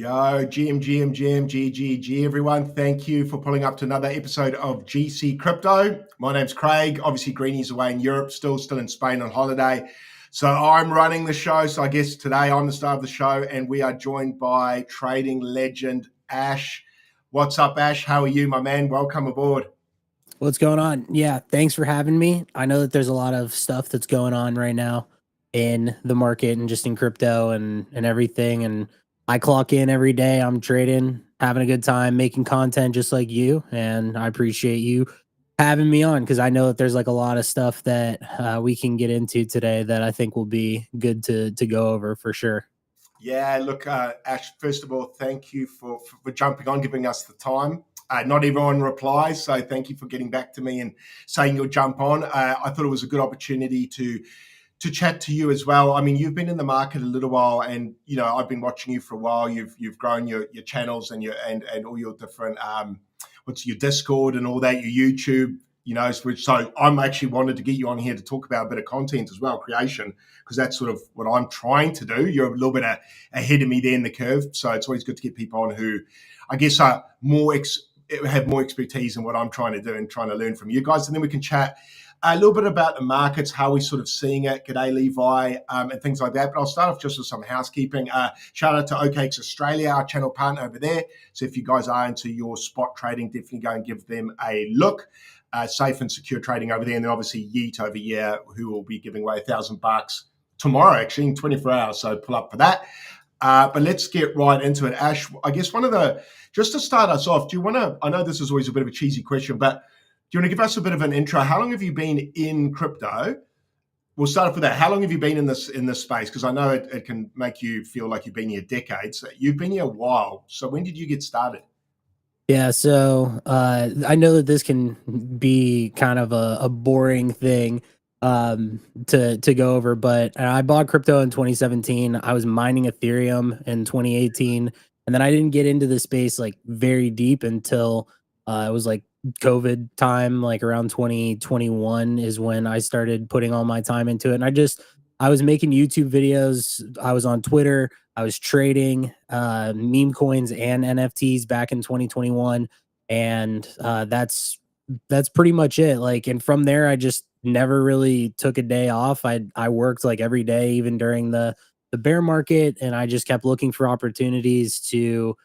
Yo, GG, everyone. Thank you for pulling up to another episode of GC Crypto. My name's Craig. Obviously, Greeny's away in Europe, still in Spain on holiday. So I'm running the show. So I guess today I'm the star of the show, and we are joined by trading legend Ash. What's up, Ash? How are you, my man? Welcome aboard. What's going on? Yeah, thanks for having me. I know that there's a lot of stuff that's going on right now in the market and just in crypto and everything. And I clock in every day. I'm trading, having a good time, making content just like you. And I appreciate you having me on because I know that there's like a lot of stuff that we can get into today that I think will be good to go over for sure. Yeah, look, Ash, first of all, thank you for jumping on, giving us the time. Not everyone replies, so thank you for getting back to me and saying you'll jump on. I thought it was a good opportunity to chat to you as well. I mean, you've been in the market a little while, and you know I've been watching you for a while. You've grown your channels and and all your different what's your Discord and all that, your YouTube. You know, so I'm actually wanted to get you on here to talk about a bit of content as well, creation, because that's sort of what I'm trying to do. You're a little bit ahead of me there in the curve, so it's always good to get people on who, I guess, are have more expertise in what I'm trying to do and trying to learn from you guys. And then we can chat a little bit about the markets, how we're sort of seeing it. G'day, Levi, and things like that. But I'll start off just with some housekeeping. Shout out to OKX Australia, our channel partner over there. So if you guys are into your spot trading, definitely go and give them a look. Safe and secure trading over there. And then obviously Yeet over here, who will be giving away $1,000 tomorrow, actually, in 24 hours. So pull up for that. But let's get right into it. Ash, I guess just to start us off, do you want to, I know this is always a bit of a cheesy question, but do you want to give us a bit of an intro? How long have you been in crypto? We'll start off with that. How long have you been in this space? Because I know it can make you feel like you've been here decades. You've been here a while. So when did you get started? Yeah, so I know that this can be kind of a boring thing to go over, but I bought crypto in 2017. I was mining Ethereum in 2018, and then I didn't get into the space like very deep until it was like COVID time, like around 2021 is when I started putting all my time into it. And I was making YouTube videos. I was on Twitter. I was trading Memecoins and NFTs back in 2021, and that's pretty much it. Like, and from there, I just never really took a day off. I worked like every day, even during the bear market, and I just kept looking for opportunities to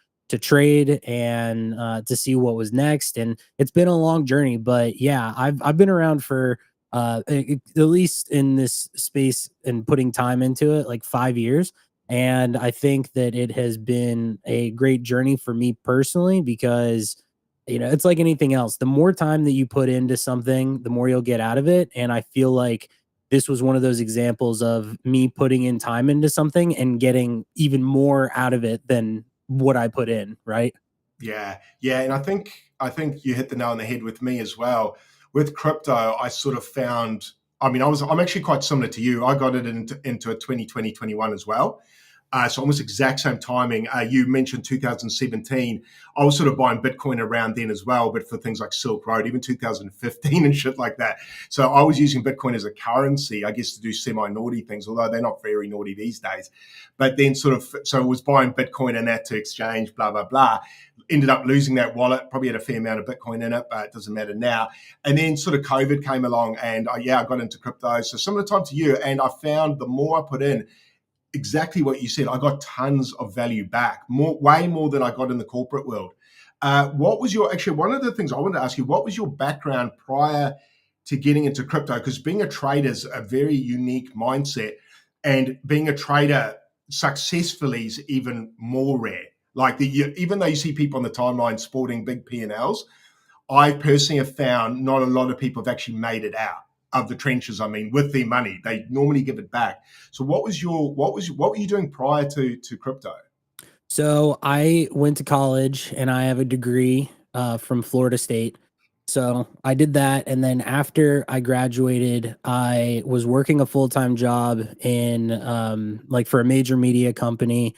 trade and to see what was next. And it's been a long journey, but yeah, I've been around for at least in this space and putting time into it, like 5 years. And I think that it has been a great journey for me personally because, you know, it's like anything else. The more time that you put into something, the more you'll get out of it. And I feel like this was one of those examples of me putting in time into something and getting even more out of it than what I put in, right? Yeah. And I think you hit the nail on the head with me as well. With crypto, I sort of found, I mean, I'm actually quite similar to you. I got it into a 2020, 21 as well. So almost exact same timing. You mentioned 2017. I was sort of buying Bitcoin around then as well, but for things like Silk Road, even 2015 and shit like that. So I was using Bitcoin as a currency, I guess, to do semi-naughty things, although they're not very naughty these days. But then so I was buying Bitcoin and that to exchange, blah, blah, blah. Ended up losing that wallet, probably had a fair amount of Bitcoin in it, but it doesn't matter now. And then sort of COVID came along and I got into crypto. So similar time to you. And I found the more I put in, exactly what you said, I got tons of value back, way more than I got in the corporate world. What was one of the things I wanted to ask you, what was your background prior to getting into crypto? Because being a trader is a very unique mindset, and being a trader successfully is even more rare. Like even though you see people on the timeline sporting big P&Ls, I personally have found not a lot of people have actually made it out of the trenches. I mean, with their money, they normally give it back. So what were you doing prior to crypto? So I went to college and I have a degree from Florida State. So I did that. And then after I graduated, I was working a full-time job in like for a major media company.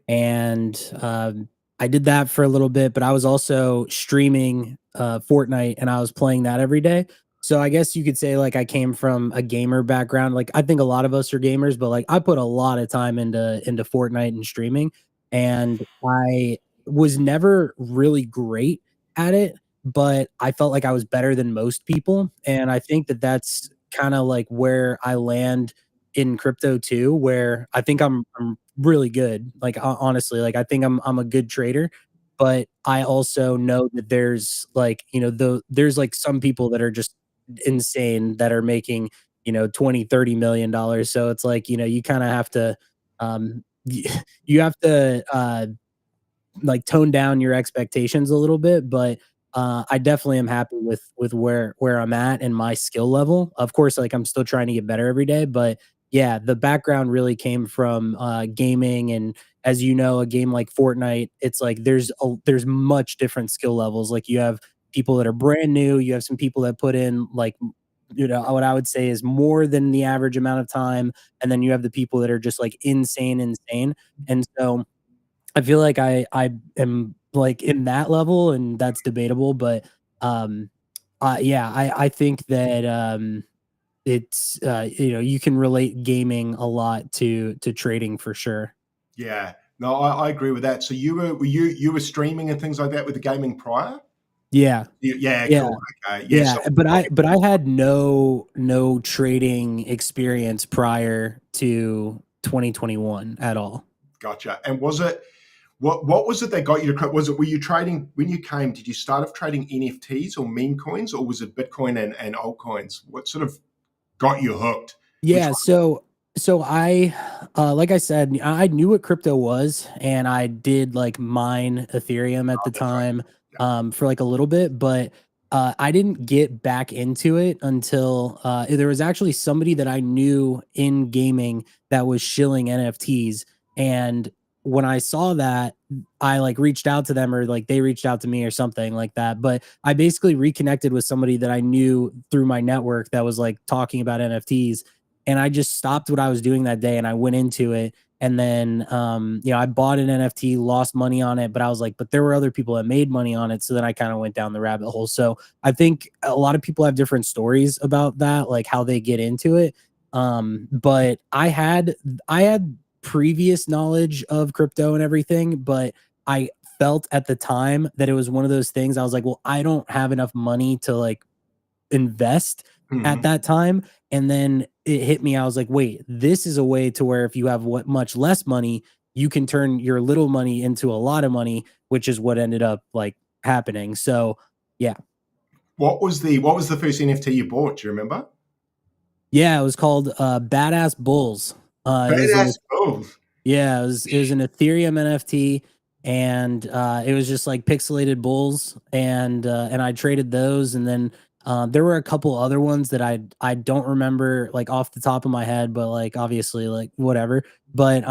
And I did that for a little bit, but I was also streaming Fortnite and I was playing that every day. So I guess you could say like I came from a gamer background. Like I think a lot of us are gamers, but like I put a lot of time into Fortnite and streaming. and I was never really great at it, but I felt like I was better than most people, and I think that that's kinda like where I land in crypto too, where I think I'm really good, like, honestly, like, I think I'm a good trader, but I also know that there's, like, there's, like, some people that are just insane that are making, 20, $30 million, so it's like, you kinda have to, y you have to, like tone down your expectations a little bit, but I definitely am happy with where I'm at and my skill level. Of course, like I'm still trying to get better every day, but yeah, the background really came from gaming, and as you know, a game like Fortnite, it's like there's much different skill levels. Like you have people that are brand new, you have some people that put in like what I would say is more than the average amount of time, and then you have the people that are just like insane. And so I feel like I am, like, in that level, and that's debatable, but, um, yeah, I think that, it's, you can relate gaming a lot to trading for sure. Yeah. No, I agree with that. So you were streaming and things like that with the gaming prior? Yeah, Yeah, yeah, cool. Okay. Yeah. So yeah, but I had no trading experience prior to 2021 at all. gotcha. And was it what was it that got you to was it were you trading when you came, did you start off trading NFTs or meme coins, or was it Bitcoin and altcoins? What sort of got you hooked? Which Yeah, so I like I said, I knew what crypto was, and I did like mine Ethereum at the that's right. time for like a little bit, but I didn't get back into it until there was actually somebody that I knew in gaming that was shilling NFTs, and when I saw that, I like reached out to them, or like they reached out to me or something like that. But I basically reconnected with somebody that I knew through my network that was like talking about NFTs, and I just stopped what I was doing that day and I went into it. And then, I bought an NFT, lost money on it, but I was like, but there were other people that made money on it. So then I kind of went down the rabbit hole. So I think a lot of people have different stories about that, like how they get into it. But I had previous knowledge of crypto and everything, but I felt at the time that it was one of those things. I was like, well, I don't have enough money to like invest at Mhm. that time, and then it hit me, I was like, "Wait, this is a way to where if you have what much less money, you can turn your little money into a lot of money," which is what ended up, like, happening, so, yeah. What was the first NFT you bought? Do you remember? Yeah, it was called, Badass Bulls. It was an Badass Bulls. Yeah, it was an Ethereum NFT, and it was just like pixelated bulls, and I traded those, and then there were a couple other ones that I don't remember like off the top of my head, but like obviously like whatever. But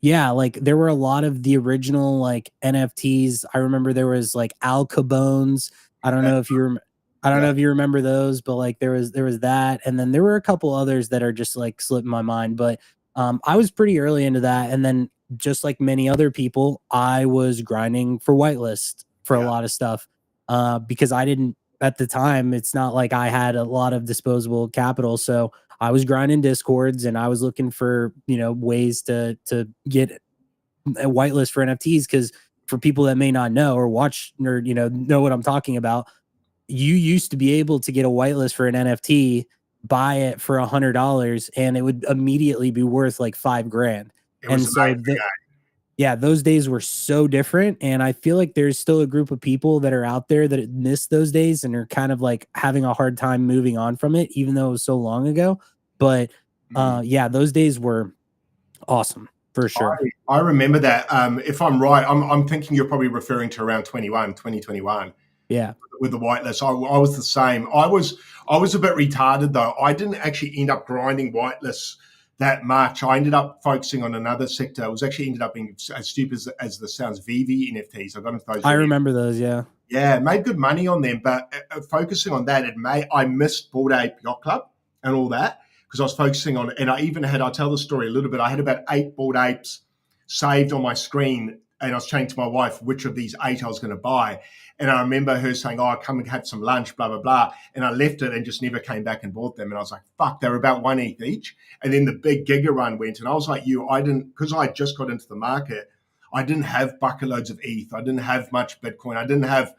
yeah, like there were a lot of the original like NFTs. I remember there was like Al Capone's. I don't Yeah, know if you I don't yeah. know if you remember those, but like there was that, and then there were a couple others that are just like slipping my mind, but I was pretty early into that, and then just like many other people, I was grinding for whitelist for a Yeah. lot of stuff because I didn't at the time. It's not like I had a lot of disposable capital, so I was grinding discords and I was looking for ways to get a whitelist for NFTs because for people that may not know or watch or know what I'm talking about, you used to be able to get a whitelist for an NFT, buy it for $100, and it would immediately be worth like 5 grand. It was And so amazing. yeah, those days were so different. And I feel like there's still a group of people that are out there that miss those days and are kind of like having a hard time moving on from it, even though it was so long ago. But Mm. yeah, those days were awesome for sure. I remember that. If I'm right, I'm thinking you're probably referring to around 2021 Yeah. with the whitelist. I was the same. I was a bit retarded though. I didn't actually end up grinding whitelists that much. I ended up focusing on another sector. It was actually ended up being as stupid as the sounds VV NFTs. I got into those I really. remember those. Yeah. Yeah, made good money on them, but focusing on that, I missed Bored Ape Yacht Club and all that because I was focusing on, and I even had, I'll tell the story a little bit. I had about 8 Bored Apes saved on my screen, and I was saying to my wife which of these 8 I was going to buy. And I remember her saying, "Oh, come and have some lunch, blah blah blah." And I left it and just never came back and bought them. And I was like, "Fuck!" They were about 1 ETH each. And then the big Giga run went, and I was like, "You, I didn't," because I just got into the market. I didn't have bucket loads of ETH. I didn't have much Bitcoin. I didn't have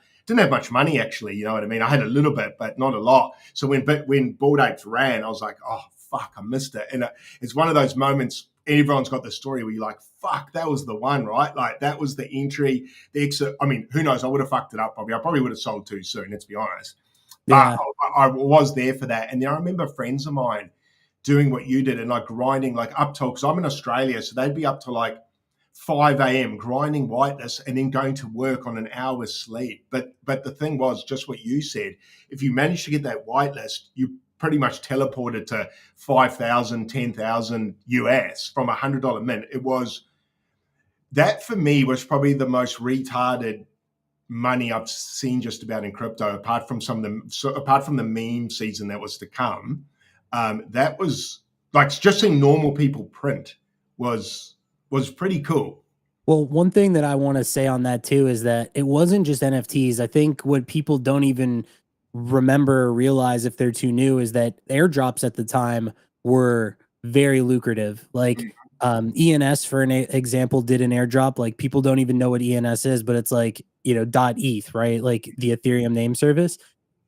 much money actually. You know what I mean? I had a little bit, but not a lot. So when Bored Apes ran, I was like, oh fuck, I missed it. And it's one of those moments. Everyone's got the story where you're like, fuck, that was the one, right? Like that was the entry, the exit. I mean, who knows? I would have fucked it up probably. I probably would have sold too soon. Let's be honest. But Yeah. I was there for that. And then I remember friends of mine doing what you did and like grinding like up till, because I'm in Australia, so they'd be up to like 5 a.m. grinding whitelist and then going to work on an hour's sleep. But the thing was just what you said. If you managed to get that whitelist, you pretty much teleported to 5,000, 10,000 US from $100 mint. It was that for me was probably the most retarded money I've seen just about in crypto, apart from apart from the meme season that was to come. That was like just seeing normal people print was pretty cool. Well, one thing that I want to say on that too is that it wasn't just NFTs. I think what people don't even remember or realize if they're too new is that airdrops at the time were very lucrative. Like ENS, for an example, did an airdrop. Like people don't even know what ENS is, but it's like, you know, .eth, right? Like the Ethereum name service.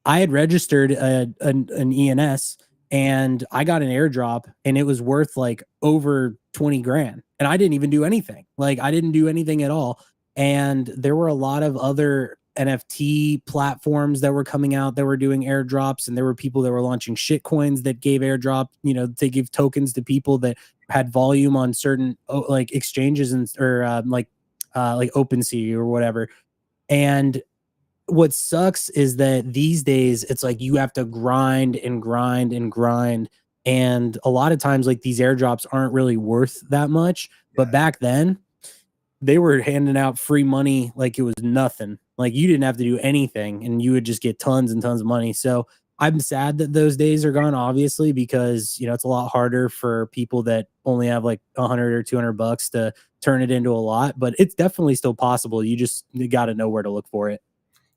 I had registered an ENS and I got an airdrop and it was worth like over 20 grand. And I didn't even do anything. Like I didn't do anything at all. And there were a lot of other NFT platforms that were coming out that were doing airdrops. And there were people that were launching shit coins that gave airdrop, you know, they give tokens to people that had volume on certain like exchanges and or like OpenSea or whatever. And what sucks is that these days it's like you have to grind and grind and grind. And a lot of times, like these airdrops aren't really worth that much. But back then, they were handing out free money like it was nothing. Like you didn't have to do anything and you would just get tons and tons of money. So I'm sad that those days are gone, obviously, because, you know, it's a lot harder for people that only have like 100 or 200 bucks to turn it into a lot. But it's definitely still possible. You got to know where to look for it.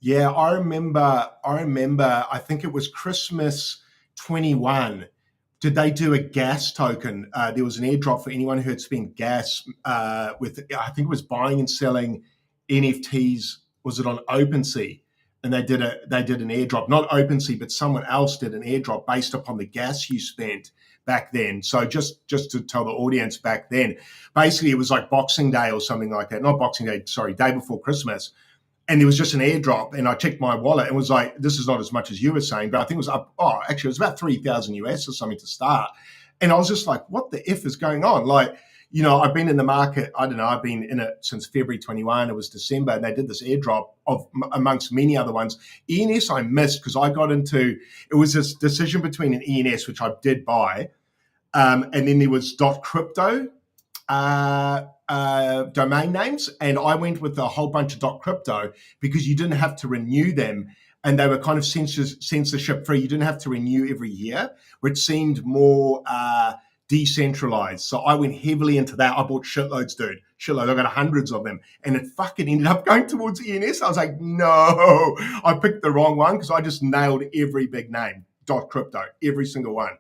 Yeah, I remember. I think it was Christmas 21. Did they do a gas token? There was an airdrop for anyone who had spent gas with. I think it was buying and selling NFTs. Was it on OpenSea? And they did an airdrop, not OpenSea, but someone else did an airdrop based upon the gas you spent back then. So just to tell the audience back then, basically it was like Boxing Day or something like that. Not Boxing Day, sorry, day before Christmas. And there was just an airdrop, and I checked my wallet and was like, this is not as much as you were saying, but I think it was up. Oh, actually, it was about 3,000 US or something to start. And I was just like, what the F is going on? Like, you know, I've been in the market, I don't know, I've been in it since February 21. It was December, and they did this airdrop of amongst many other ones. ENS I missed because I got into, it was this decision between an ENS, which I did buy, and then there was .crypto. Domain names, and I went with a whole bunch of .crypto because you didn't have to renew them, and they were kind of censorship free. You didn't have to renew every year, which seemed more decentralized. So I went heavily into that. I bought shitloads, dude. Shitloads. I got hundreds of them, and it fucking ended up going towards ENS. I was like, no, I picked the wrong one because I just nailed every big name, .crypto, every single one.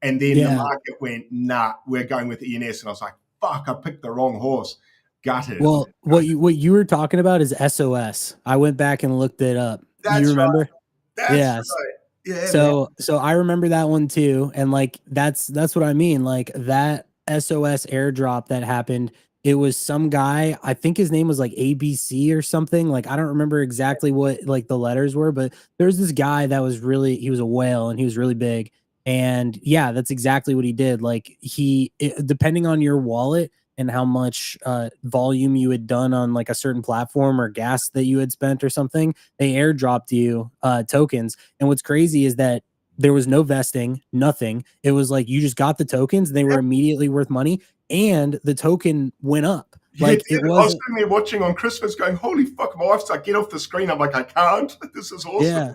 And then the market went, nah, we're going with ENS. And I was like, fuck, I picked the wrong horse. Gutted. Well, what you were talking about is SOS. I went back and looked it up. You remember? Right. That's right. Yeah. So I remember that one too. And like that's what I mean. Like that SOS airdrop that happened, it was some guy, I think his name was like ABC or something. Like I don't remember exactly what like the letters were, but there's this guy that was he was a whale and he was really big. And yeah, that's exactly what he did. Like depending on your wallet and how much volume you had done on like a certain platform or gas that you had spent or something, they airdropped you tokens. And what's crazy is that there was no vesting, nothing. It was like you just got the tokens, they were immediately worth money, and the token went up. Like it was. I was sitting there watching on Christmas, going, "Holy fuck!" My wife's like, "Get off the screen!" I'm like, "I can't. This is awesome." Yeah.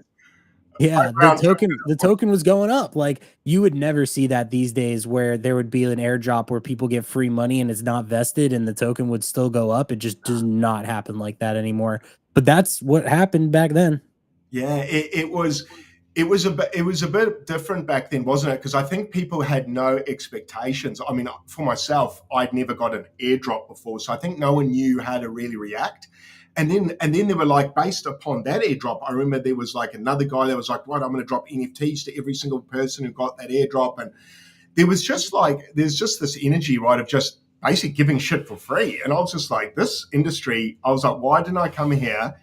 Yeah, the token was going up. Like you would never see that these days where there would be an airdrop where people get free money and it's not vested and the token would still go up. It just does not happen like that anymore. But that's what happened back then. Yeah, it was. it was a bit different back then, wasn't it? Because I think people had no expectations. I mean, for myself, I'd never got an airdrop before, so I think no one knew how to really react. And then they were like, based upon that airdrop, I remember there was like another guy that was like, right, I'm going to drop NFTs to every single person who got that airdrop. And there was just like, there's just this energy, right, of just basically giving shit for free. And I was just like, this industry, I was like, why didn't I come here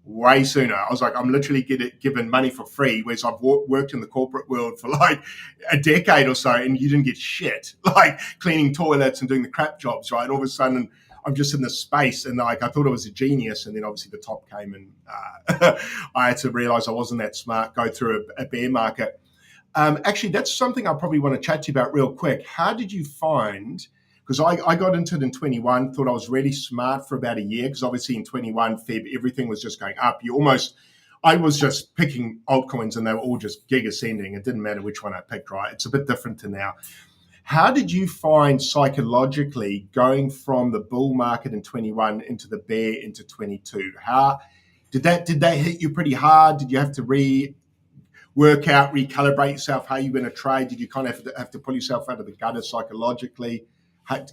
way sooner? I was like, I'm literally given money for free, whereas I've worked in the corporate world for like a decade or so, and you didn't get shit, like cleaning toilets and doing the crap jobs, right? All of a sudden, I'm just in this space, and like I thought I was a genius, and then obviously the top came, and I had to realize I wasn't that smart. Go through a bear market. Actually, that's something I probably want to chat to you about real quick. How did you find? Because I got into it in 21, thought I was really smart for about a year, because obviously in 21 Feb everything was just going up. I was just picking altcoins and they were all just gig ascending. It didn't matter which one I picked, right? It's a bit different to now. How did you find psychologically going from the bull market in 21 into the bear into 22? How did that hit you pretty hard? Did you have to work out, recalibrate yourself how you're going to trade? Did you kind of have to pull yourself out of the gutter psychologically?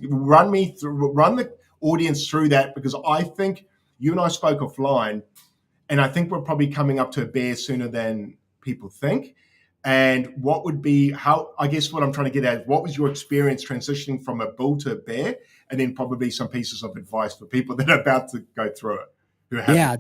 Run the audience through that, because I think you and I spoke offline, and I think we're probably coming up to a bear sooner than people think. And what would be how? I guess what I'm trying to get at is, what was your experience transitioning from a bull to a bear, and then probably some pieces of advice for people that are about to go through it, who haven't. Yeah,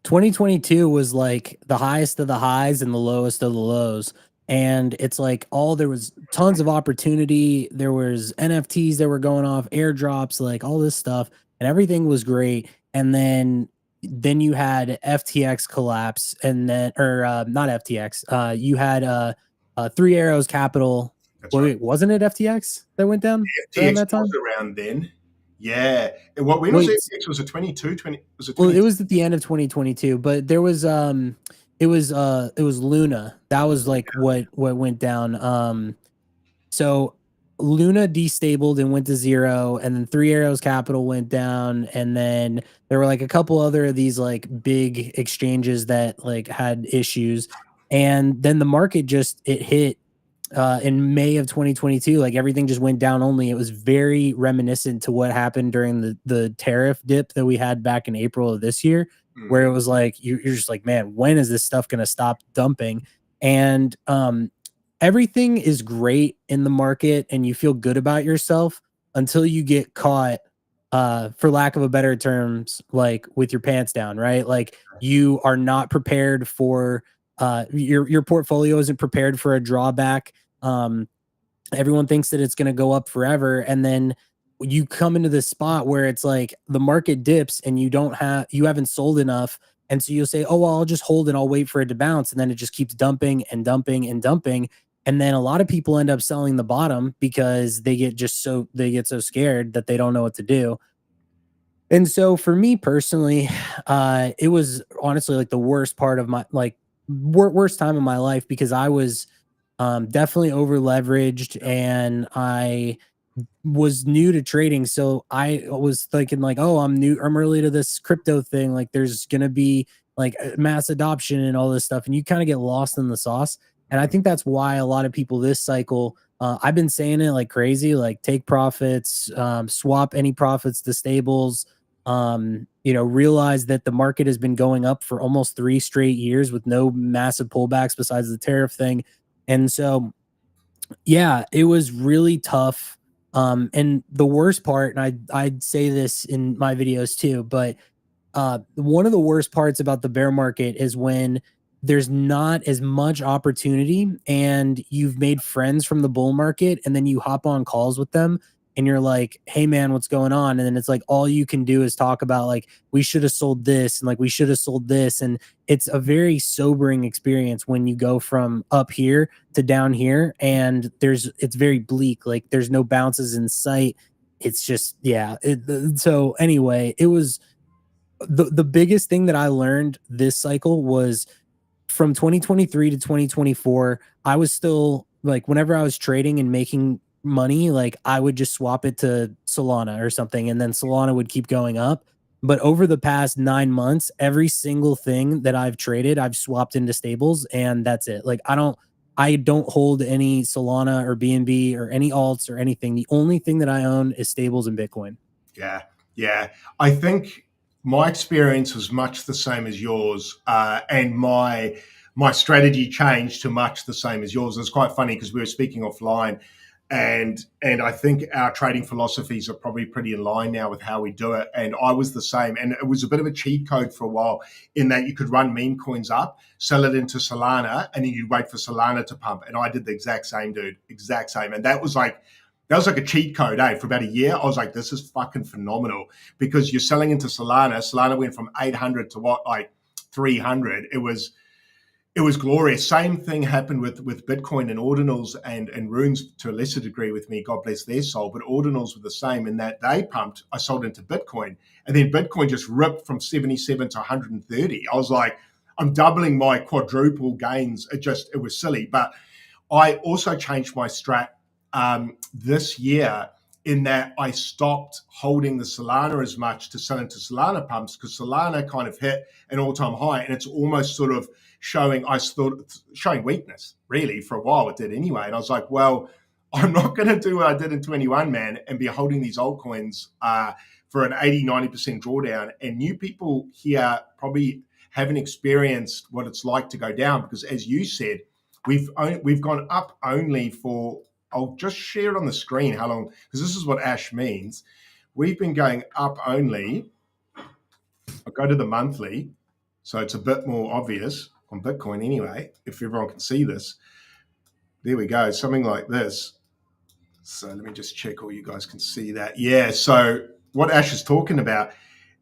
2022 was like the highest of the highs and the lowest of the lows. And it's like there was tons of opportunity. There was NFTs that were going off, airdrops, like all this stuff, and everything was great. And then you had FTX collapse, and then or not FTX. You had Three Arrows Capital. That's right. Wait, wasn't it FTX that went down around FTX that was time? around then. Yeah. When was Wait, FTX? Was it 22? 20? Was it well, it 22? was at the end of 2022, but there was it was Luna. That was like what went down. So Luna destabled and went to zero, and then Three Arrows Capital went down, and then there were like a couple other of these like big exchanges that like had issues, and then the market just it hit in May of 2022. Like everything just went down. Only it was very reminiscent to what happened during the tariff dip that we had back in April of this year, where Mm, it was like you're just like, man, when is this stuff going to stop dumping? And everything is great in the market and you feel good about yourself until you get caught, for lack of a better terms, like with your pants down, right? Like you are not prepared for your portfolio isn't prepared for a drawback. um Everyone thinks that it's going to go up forever, and then you come into this spot where it's like the market dips and you haven't sold enough, and so you'll say, oh well, I'll just hold and I'll wait for it to bounce, and then it just keeps dumping and dumping and dumping, and then a lot of people end up selling the bottom because they get so scared that they don't know what to do. And so for me personally, it was honestly like the worst part of my like worst time of my life, because I was definitely over leveraged, and I was new to trading. So I was thinking like, oh, I'm early to this crypto thing. Like there's gonna be like mass adoption and all this stuff, and you kind of get lost in the sauce. And I mm, think that's why a lot of people this cycle, I've been saying it like crazy, like take profits, swap any profits to stables. Realize that the market has been going up for almost 3 straight years with no massive pullbacks besides the tariff thing. And so yeah, it was really tough. And the worst part, and I'd say this in my videos too, but one of the worst parts about the bear market is when there's not as much opportunity and you've made friends from the bull market, and then you hop on calls with them and you're like, hey man, what's going on? And then it's like all you can do is talk about like we should have sold this and like we should have sold this. And it's a very sobering experience when you go from up here to down here, and it's very bleak. Like there's no bounces in sight. It's just so anyway, it was the biggest thing that I learned this cycle was from 2023 to 2024. I was still like, whenever I was trading and making money, like I would just swap it to Solana or something, and then Solana would keep going up. But over the past 9 months, every single thing that I've traded, I've swapped into stables, and that's it. Like I don't hold any Solana or BNB or any alts or anything. The only thing that I own is stables and Bitcoin. Yeah, yeah. I think my experience was much the same as yours, and my strategy changed to much the same as yours. It's quite funny because we were speaking offline, and I think our trading philosophies are probably pretty in line now with how we do it. And I was the same, and it was a bit of a cheat code for a while in that you could run meme coins up, sell it into Solana, and then you'd wait for Solana to pump. And I did the exact same, dude, exact same. And that was like a cheat code, for about a year. I was like, this is fucking phenomenal because you're selling into Solana. Solana went from 800 to what, like 300. It was glorious. Same thing happened with Bitcoin and ordinals and runes to a lesser degree with me. God bless their soul. But ordinals were the same in that they pumped. I sold into Bitcoin, and then Bitcoin just ripped from 77 to 130. I was like, I'm doubling my quadruple gains. It was silly. But I also changed my strat this year in that I stopped holding the Solana as much to sell into Solana pumps because Solana kind of hit an all-time high, and it's almost sort of showing weakness, really. For a while it did anyway. And I was like, well, I'm not going to do what I did in 21, man, and be holding these altcoins for an 80-90% drawdown. And new people here probably haven't experienced what it's like to go down because, as you said, we've gone up only for, I'll just share it on the screen how long, because this is what Ash means. We've been going up only, I'll go to the monthly, so it's a bit more obvious on Bitcoin anyway, if everyone can see this. There we go, something like this. So let me just check all you guys can see that. Yeah, so what Ash is talking about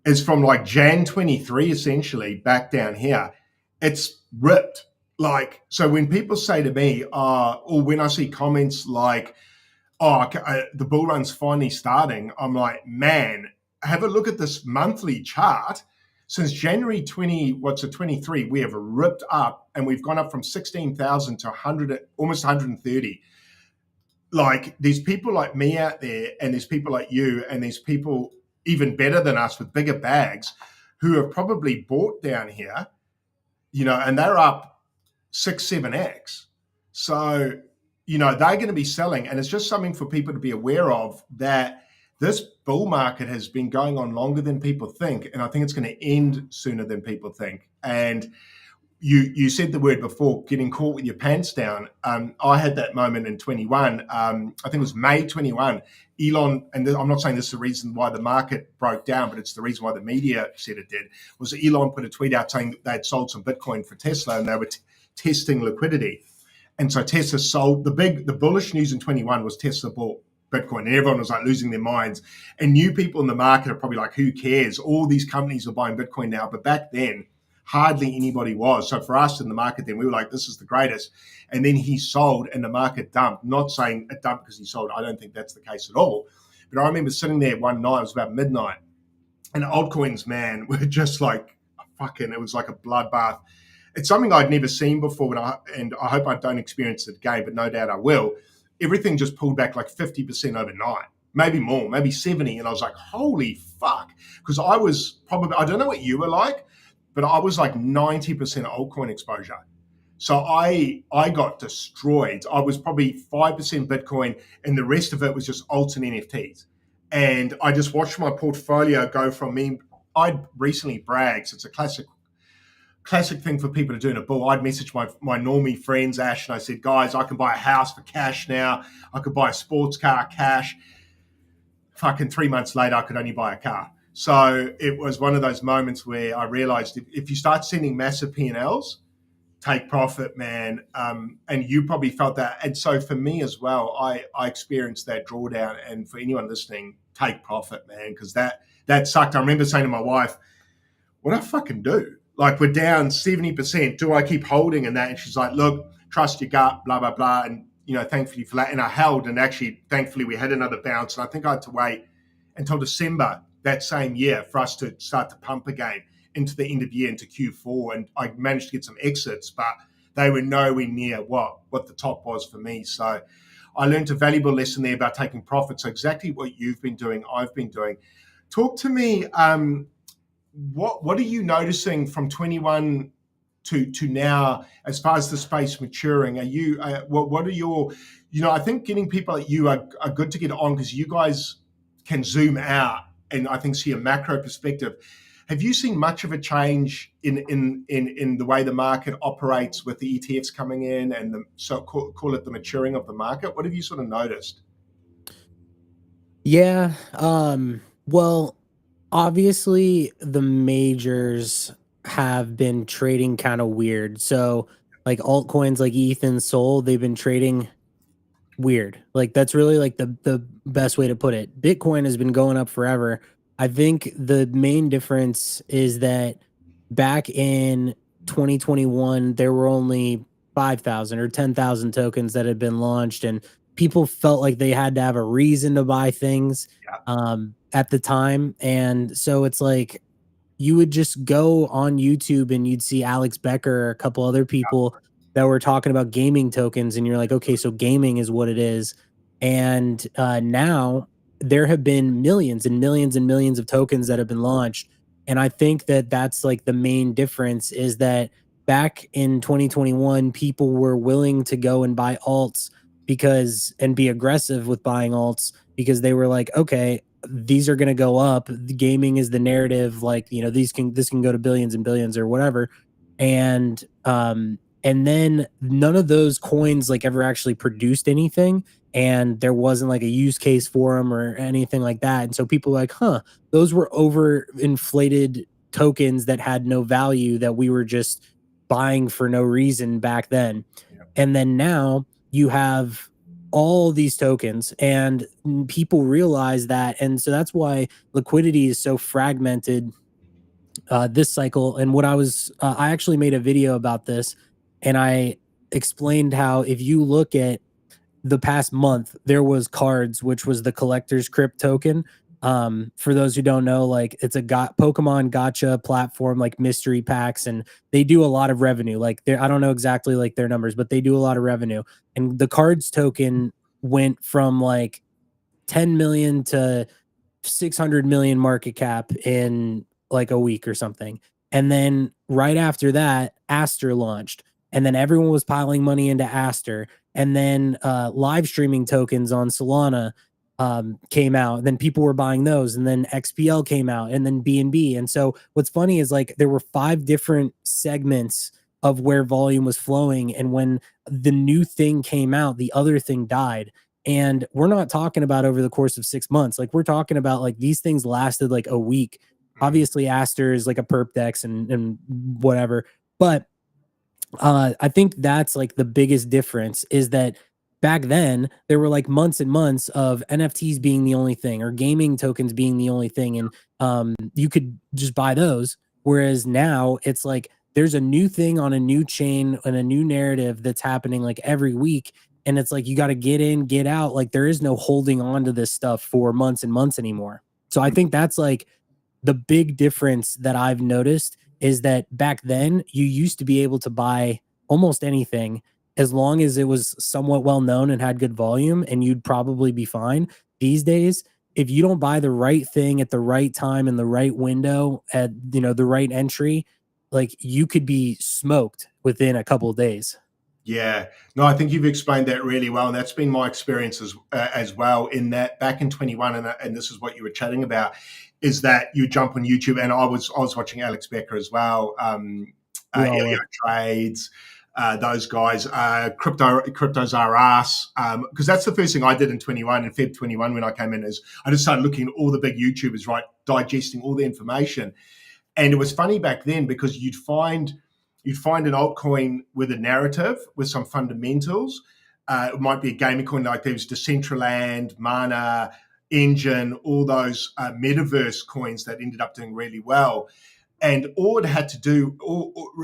is from like Jan 23, essentially, back down here. It's ripped. Like, so when people say to me, or when I see comments like, the bull run's finally starting, I'm like, man, have a look at this monthly chart. Since January 23, we have ripped up, and we've gone up from 16,000 to 100, almost 130. Like, there's people like me out there, and there's people like you, and there's people even better than us with bigger bags who have probably bought down here, and they're up 6-7x. So, they're going to be selling, and it's just something for people to be aware of, that this bull market has been going on longer than people think, and I think it's going to end sooner than people think. And you said the word before, getting caught with your pants down. I had that moment in 21. I think it was May 21. Elon, and I'm not saying this is the reason why the market broke down, but it's the reason why the media said it did, was Elon put a tweet out saying that they'd sold some Bitcoin for Tesla, and they were testing liquidity. And so Tesla sold. The bullish news in 21 was Tesla bought Bitcoin, and everyone was like losing their minds. And new people in the market are probably like, who cares? All these companies are buying Bitcoin now. But back then, hardly anybody was. So for us in the market then, we were like, this is the greatest. And then he sold, and the market dumped. Not saying it dumped because he sold. I don't think that's the case at all. But I remember sitting there one night, it was about midnight, and altcoins, man, were just like it was like a bloodbath. It's something I'd never seen before, and I hope I don't experience it again, but no doubt I will. Everything just pulled back like 50% overnight, maybe more, maybe 70. And I was like, holy fuck. Because I was probably, I don't know what you were like, but I was like 90% altcoin exposure. So I got destroyed. I was probably 5% Bitcoin, and the rest of it was just alts and NFTs. And I just watched my portfolio go from me. I'd recently bragged, so it's a classic thing for people to do in a bull. I'd message my normie friends, Ash, and I said, guys, I can buy a house for cash now. I could buy a sports car cash. Fucking 3 months later, I could only buy a car. So it was one of those moments where I realized if you start sending massive P&Ls, take profit, man. And you probably felt that. And so for me as well, I experienced that drawdown. And for anyone listening, take profit, man, because that sucked. I remember saying to my wife, what do I fucking do? Like, we're down 70%. Do I keep holding in that? And she's like, look, trust your gut, blah, blah, blah. And, thankfully for that. And I held, and actually, thankfully, we had another bounce. And I think I had to wait until December that same year for us to start to pump again into the end of year, into Q4. And I managed to get some exits, but they were nowhere near what the top was for me. So I learned a valuable lesson there about taking profits. So exactly what you've been doing, I've been doing. Talk to me, what are you noticing from 21 to now as far as the space maturing? Are you what are your, I think getting people like you are good to get on because you guys can zoom out and I think see a macro perspective. Have you seen much of a change in the way the market operates with the ETFs coming in and the call it the maturing of the market? What have you sort of noticed? Yeah. Well, obviously the majors have been trading kind of weird. So like altcoins like ETH and Sol, they've been trading weird. Like that's really like the best way to put it. Bitcoin has been going up forever. I think the main difference is that back in 2021 there were only 5,000 or 10,000 tokens that had been launched and people felt like they had to have a reason to buy things Yeah, at the time, and so it's like you would just go on YouTube and you'd see Alex Becker or a couple other people that were talking about gaming tokens, and you're like, okay, so gaming is what it is. And now there have been millions and millions and millions of tokens that have been launched. And I think that that's like the main difference is that back in 2021, people were willing to go and buy alts because and be aggressive with buying alts because they were like, okay, these are going to go up. The gaming is the narrative, like this can go to billions and billions or whatever, and then none of those coins like ever actually produced anything, and there wasn't like a use case for them or anything like that, and so people were like, huh, those were over inflated tokens that had no value that we were just buying for no reason back then. yeah, And then now you have all these tokens and people realize that, and so that's why liquidity is so fragmented this cycle. And what I actually made a video about this, and I explained how if you look at the past month, there was cards, which was the collector's crypt token. For those who don't know, like it's a Pokemon gotcha platform, like mystery packs, and they do a lot of revenue. Like I don't know exactly like their numbers, but they do a lot of revenue. And the cards token went from like 10 million to 600 million market cap in like a week or something. And then right after that, Aster launched. And then everyone was piling money into Aster. And then live streaming tokens on Solana came out. And then people were buying those. And then XPL came out and then BNB. And so what's funny is like there were 5 different segments of where volume was flowing. And when the new thing came out, the other thing died. And we're not talking about over the course of 6 months. Like we're talking about like these things lasted like a week. Obviously, Aster is like a perp dex and whatever. But I think that's like the biggest difference is that back then there were like months and months of NFTs being the only thing or gaming tokens being the only thing. And you could just buy those. Whereas now it's like there's a new thing on a new chain and a new narrative that's happening like every week. And it's like you got to get in, get out. Like there is no holding on to this stuff for months and months anymore. So I think that's like the big difference that I've noticed is that back then you used to be able to buy almost anything as long as it was somewhat well known and had good volume and you'd probably be fine. These days, if you don't buy the right thing at the right time in the right window at the right entry, like you could be smoked within a couple of days. Yeah, no, I think you've explained that really well, and that's been my experience as well. In that, back in 21, and this is what you were chatting about, is that you jump on YouTube, and I was watching Alex Becker as well, We all Elio were. Trades, those guys, cryptos are us, because that's the first thing I did in 21, in Feb 21 when I came in, is I just started looking at all the big YouTubers, right, digesting all the information, and it was funny back then because you'd find an altcoin with a narrative, with some fundamentals. It might be a gaming coin like there was Decentraland, Mana, Engine, all those metaverse coins that ended up doing really well. And all it had to do,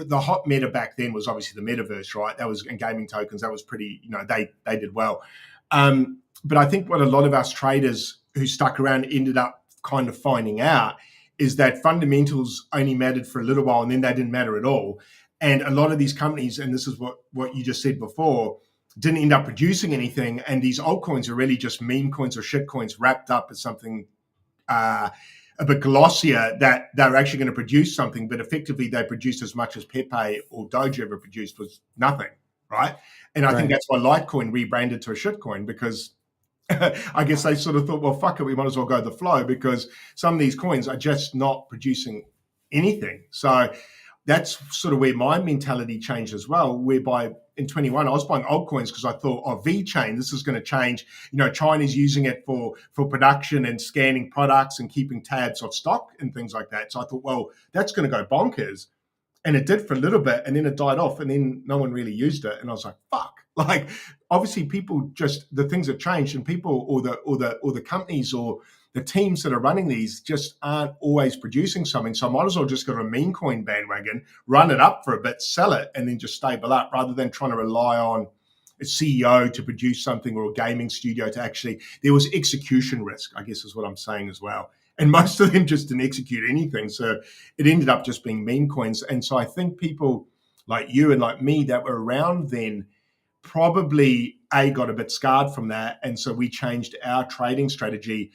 the hot meta back then was obviously the metaverse, right? That was, and gaming tokens. That was pretty, they did well. But I think what a lot of us traders who stuck around ended up kind of finding out is that fundamentals only mattered for a little while and then they didn't matter at all. And a lot of these companies, and this is what you just said before, didn't end up producing anything. And these altcoins are really just meme coins or shit coins wrapped up as something a bit glossier that they're actually going to produce something, but effectively they produced as much as Pepe or Doge ever produced was nothing, right? And I think Right. that's why Litecoin rebranded to a shitcoin, because I guess they sort of thought, well, fuck it, we might as well go the flow, because some of these coins are just not producing anything. So that's sort of where my mentality changed as well, whereby in 21 I was buying altcoins because I thought, oh, VeChain, this is going to change. China's using it for production and scanning products and keeping tabs of stock and things like that. So I thought, well, that's going to go bonkers. And it did for a little bit, and then it died off, and then no one really used it. And I was like, fuck. Like, obviously people just, the things have changed, and people or the companies or the teams that are running these just aren't always producing something. So I might as well just go to a meme coin bandwagon, run it up for a bit, sell it, and then just stable up, rather than trying to rely on a CEO to produce something or a gaming studio to actually, there was execution risk, I guess is what I'm saying as well. And most of them just didn't execute anything. So it ended up just being meme coins. And so I think people like you and like me that were around then probably got a bit scarred from that. And so we changed our trading strategy.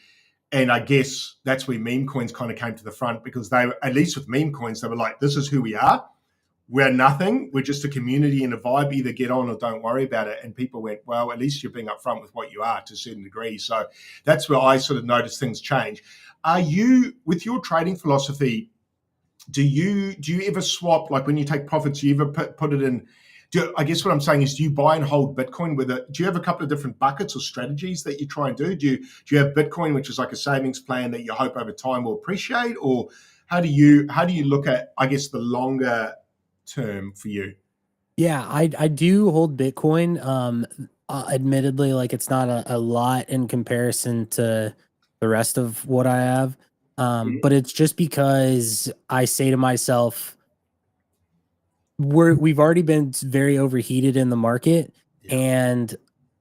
And I guess that's where meme coins kind of came to the front, because they were, at least with meme coins, they were like, this is who we are. We're nothing. We're just a community and a vibe. Either get on or don't worry about it. And people went, well, at least you're being upfront with what you are to a certain degree. So that's where I sort of noticed things change. Are you, with your trading philosophy, do you ever swap, like when you take profits, do you ever put it in? I guess what I'm saying is, do you buy and hold Bitcoin with it? Do you have a couple of different buckets or strategies that you try and do? Do you have Bitcoin, which is like a savings plan that you hope over time will appreciate, or how do you look at, I guess, the longer term for you? Yeah, I do hold Bitcoin. Admittedly, like it's not a lot in comparison to the rest of what I have. Mhm. But it's just because I say to myself, we've already been very overheated in the market, Yeah. and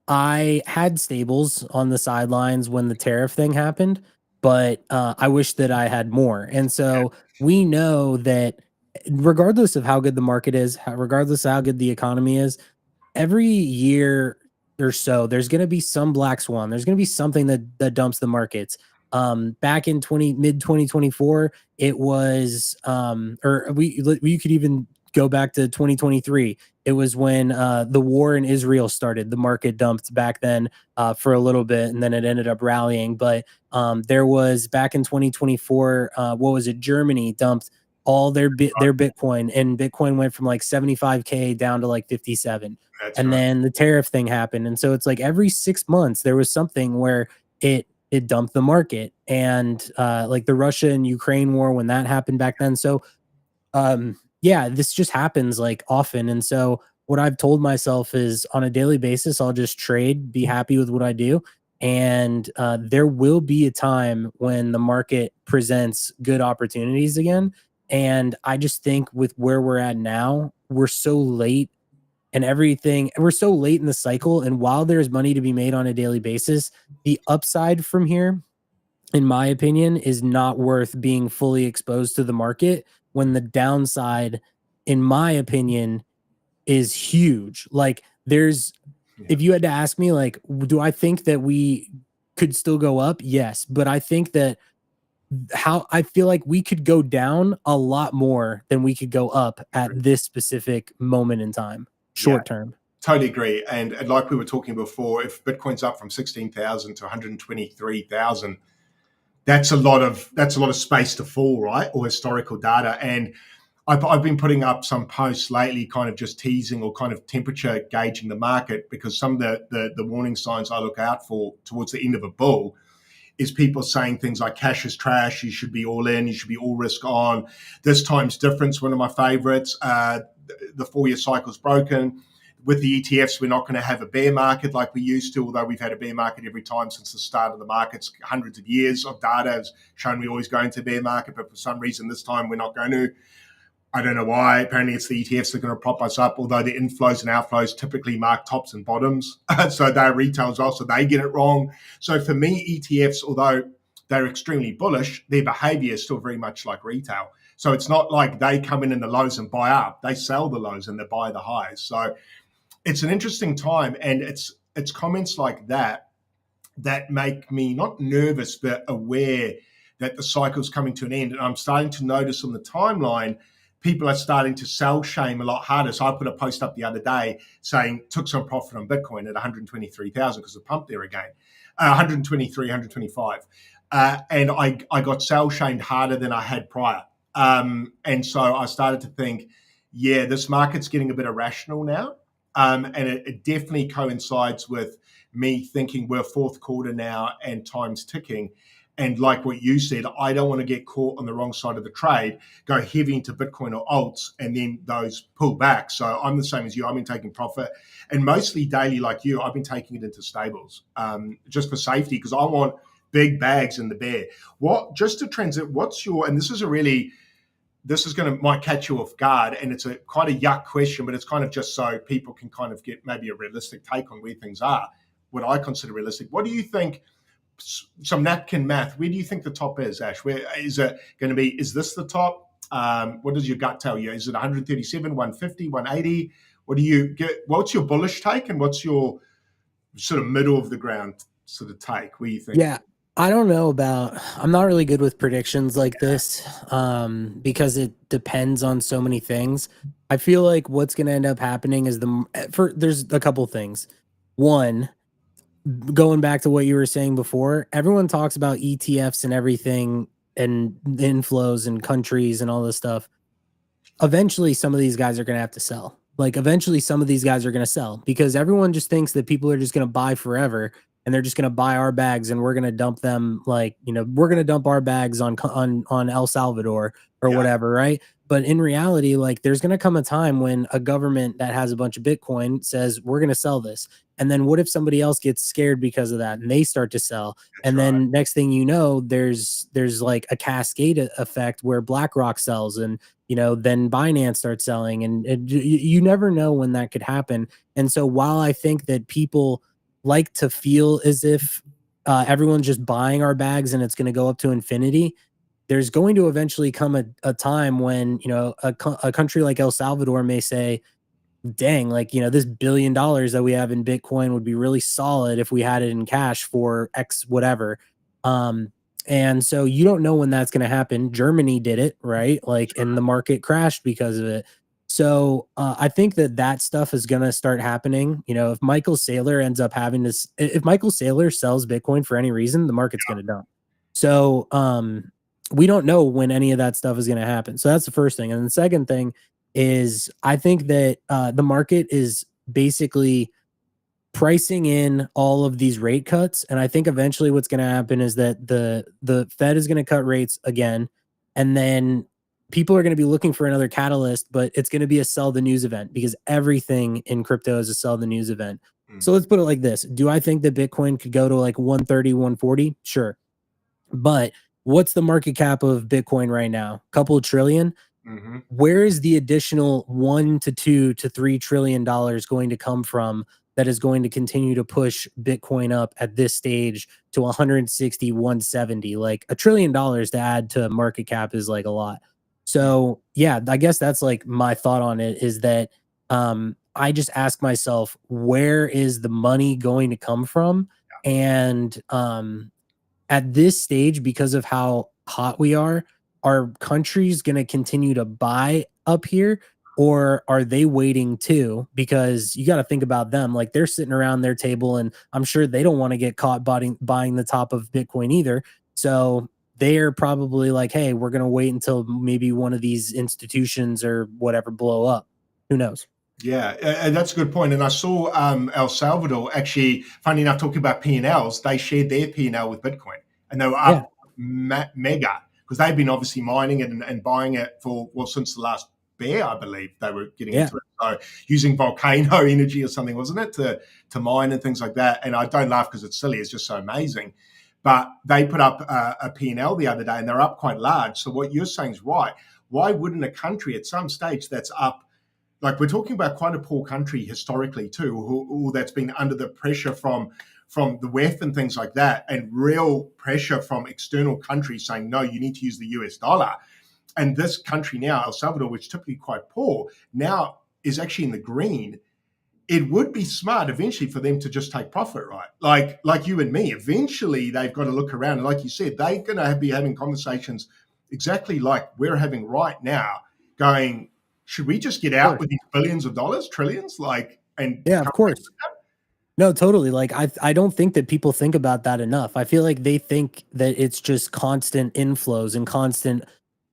I had stables on the sidelines when the tariff thing happened, but I wish that I had more. And so we know that regardless of how good the market is, regardless of how good the economy is, every year or so, there's going to be some black swan. There's going to be something that dumps the markets. Back in mid 2024, it was or we could even go back to 2023. It was when the war in Israel started. The market dumped back then for a little bit, and then it ended up rallying. But there was back in 2024, what was it? Germany dumped all their Bitcoin, and Bitcoin went from like 75K down to like 57. That's And right. then the tariff thing happened. And so it's like every 6 months there was something where it dumped the market. And like the Russia and Ukraine war when that happened back then. So yeah, this just happens like often. And so what I've told myself is on a daily basis, I'll just trade, be happy with what I do. And there will be a time when the market presents good opportunities again. And I just think with where we're at now, we're so late and everything. We're so late in the cycle. And while there's money to be made on a daily basis, the upside from here, in my opinion, is not worth being fully exposed to the market when the downside, in my opinion, is huge. Like Yeah. if you had to ask me, like, do I think that we could still go up? Yes. But I think that how I feel like we could go down a lot more than we could go up at Agree. this specific moment in time, Yeah. short term. Totally agree. And like we were talking before, if Bitcoin's up from 16,000 to 123,000, that's a lot of space to fall, right? Or historical data. And I've been putting up some posts lately, kind of just teasing or kind of temperature gauging the market, because some of the warning signs I look out for towards the end of a bull is people saying things like cash is trash, you should be all in, you should be all risk on. This time's difference, one of my favorites. The 4-year cycle's broken. With the ETFs, we're not going to have a bear market like we used to, although we've had a bear market every time since the start of the markets. Hundreds of years of data has shown we always go into a bear market, but for some reason this time we're not going to. I don't know why. Apparently, it's the ETFs that are going to prop us up, although the inflows and outflows typically mark tops and bottoms. So they're retail as well, so they get it wrong. So for me, ETFs, although they're extremely bullish, their behavior is still very much like retail. So it's not like they come in the lows and buy up. They sell the lows and they buy the highs. So it's an interesting time, and it's comments like that that make me not nervous but aware that the cycle's coming to an end. And I'm starting to notice on the timeline, people are starting to sell shame a lot harder. So I put a post up the other day saying took some profit on Bitcoin at 123,000 because it pumped there again, 123, 125. And I got sell shamed harder than I had prior. And so I started to think, yeah, this market's getting a bit irrational now. And it definitely coincides with me thinking we're fourth quarter now and time's ticking. And like what you said, I don't want to get caught on the wrong side of the trade, go heavy into Bitcoin or alts, and then those pull back. So I'm the same as you. I've been taking profit, and mostly daily, like you, I've been taking it into stables just for safety because I want big bags in the bear. Just to transit, what's your, and this is might catch you off guard, and it's quite a yuck question, but it's kind of just so people can kind of get maybe a realistic take on where things are, what I consider realistic. What do you think? Some napkin math. Where do you think the top is, Ash? Where is it going to be? Is this the top? What does your gut tell you? Is it 137, 150, 180? What do you get? What's your bullish take, and what's your sort of middle of the ground sort of take? Where you think? Yeah, I don't know about. I'm not really good with predictions like this because it depends on so many things. I feel like what's going to end up happening is there's a couple things. One, going back to what you were saying before, everyone talks about ETFs and everything and inflows and countries and all this stuff. Eventually, some of these guys are going to have to sell. Like, eventually, some of these guys are going to sell because everyone just thinks that people are just going to buy forever and they're just going to buy our bags and we're going to dump them. Like, we're going to dump our bags on El Salvador or whatever, right? But in reality, like, there's going to come a time when a government that has a bunch of Bitcoin says, we're going to sell this. And then what if somebody else gets scared because of that and they start to sell? And then next thing you know, there's like a cascade effect where BlackRock sells and, then Binance starts selling and you never know when that could happen. And so while I think that people like to feel as if everyone's just buying our bags and it's going to go up to infinity, there's going to eventually come a time when, a country like El Salvador may say, dang, like, this $1 billion that we have in Bitcoin would be really solid if we had it in cash for X whatever. And so you don't know when that's going to happen. Germany did it, right? Like, and the market crashed because of it. So I think that stuff is going to start happening. If Michael Saylor ends up having this, if Michael Saylor sells Bitcoin for any reason, the market's going to dump. So we don't know when any of that stuff is going to happen. So that's the first thing. And the second thing is I think that the market is basically pricing in all of these rate cuts. And I think eventually what's going to happen is that the Fed is going to cut rates again. And then people are going to be looking for another catalyst, but it's going to be a sell the news event because everything in crypto is a sell the news event. So let's put it like this. Do I think that Bitcoin could go to like 130, 140? Sure. But what's the market cap of Bitcoin right now? Couple of trillion. Where is the additional $1 to $2 to $3 trillion going to come from that is going to continue to push Bitcoin up at this stage to 160, 170? Like $1 trillion to add to market cap is like a lot. So yeah, I guess that's like my thought on it is that I just ask myself, where is the money going to come from? And at this stage, because of how hot we are countries going to continue to buy up here, or are they waiting too? Because you got to think about them. Like, they're sitting around their table and I'm sure they don't want to get caught buying the top of Bitcoin either. So they're probably like, hey, we're going to wait until maybe one of these institutions or whatever blow up. Who knows? Yeah, that's a good point. And I saw El Salvador actually, funny enough, talking about P&Ls, they shared their P&L with Bitcoin and they were up mega because they've been obviously mining it and buying it since the last bear, I believe they were getting into it. So using volcano energy or something, wasn't it, to mine and things like that. And I don't laugh because it's silly. It's just so amazing. But they put up a P&L the other day and they're up quite large. So what you're saying is right. Why wouldn't a country at some stage that's up, like we're talking about quite a poor country historically too, who that's been under the pressure from the WEF and things like that, and real pressure from external countries saying, no, you need to use the US dollar. And this country now, El Salvador, which is typically quite poor, now is actually in the green. it would be smart eventually for them to just take profit, right? Like you and me, eventually they've got to look around. And like you said, they're going to be having conversations exactly like we're having right now, going, should we just get Of out course. with these billions of dollars, trillions, like, and Yeah, come of course. No, totally. Like I don't think that people think about that enough. I feel like they think that it's just constant inflows and constant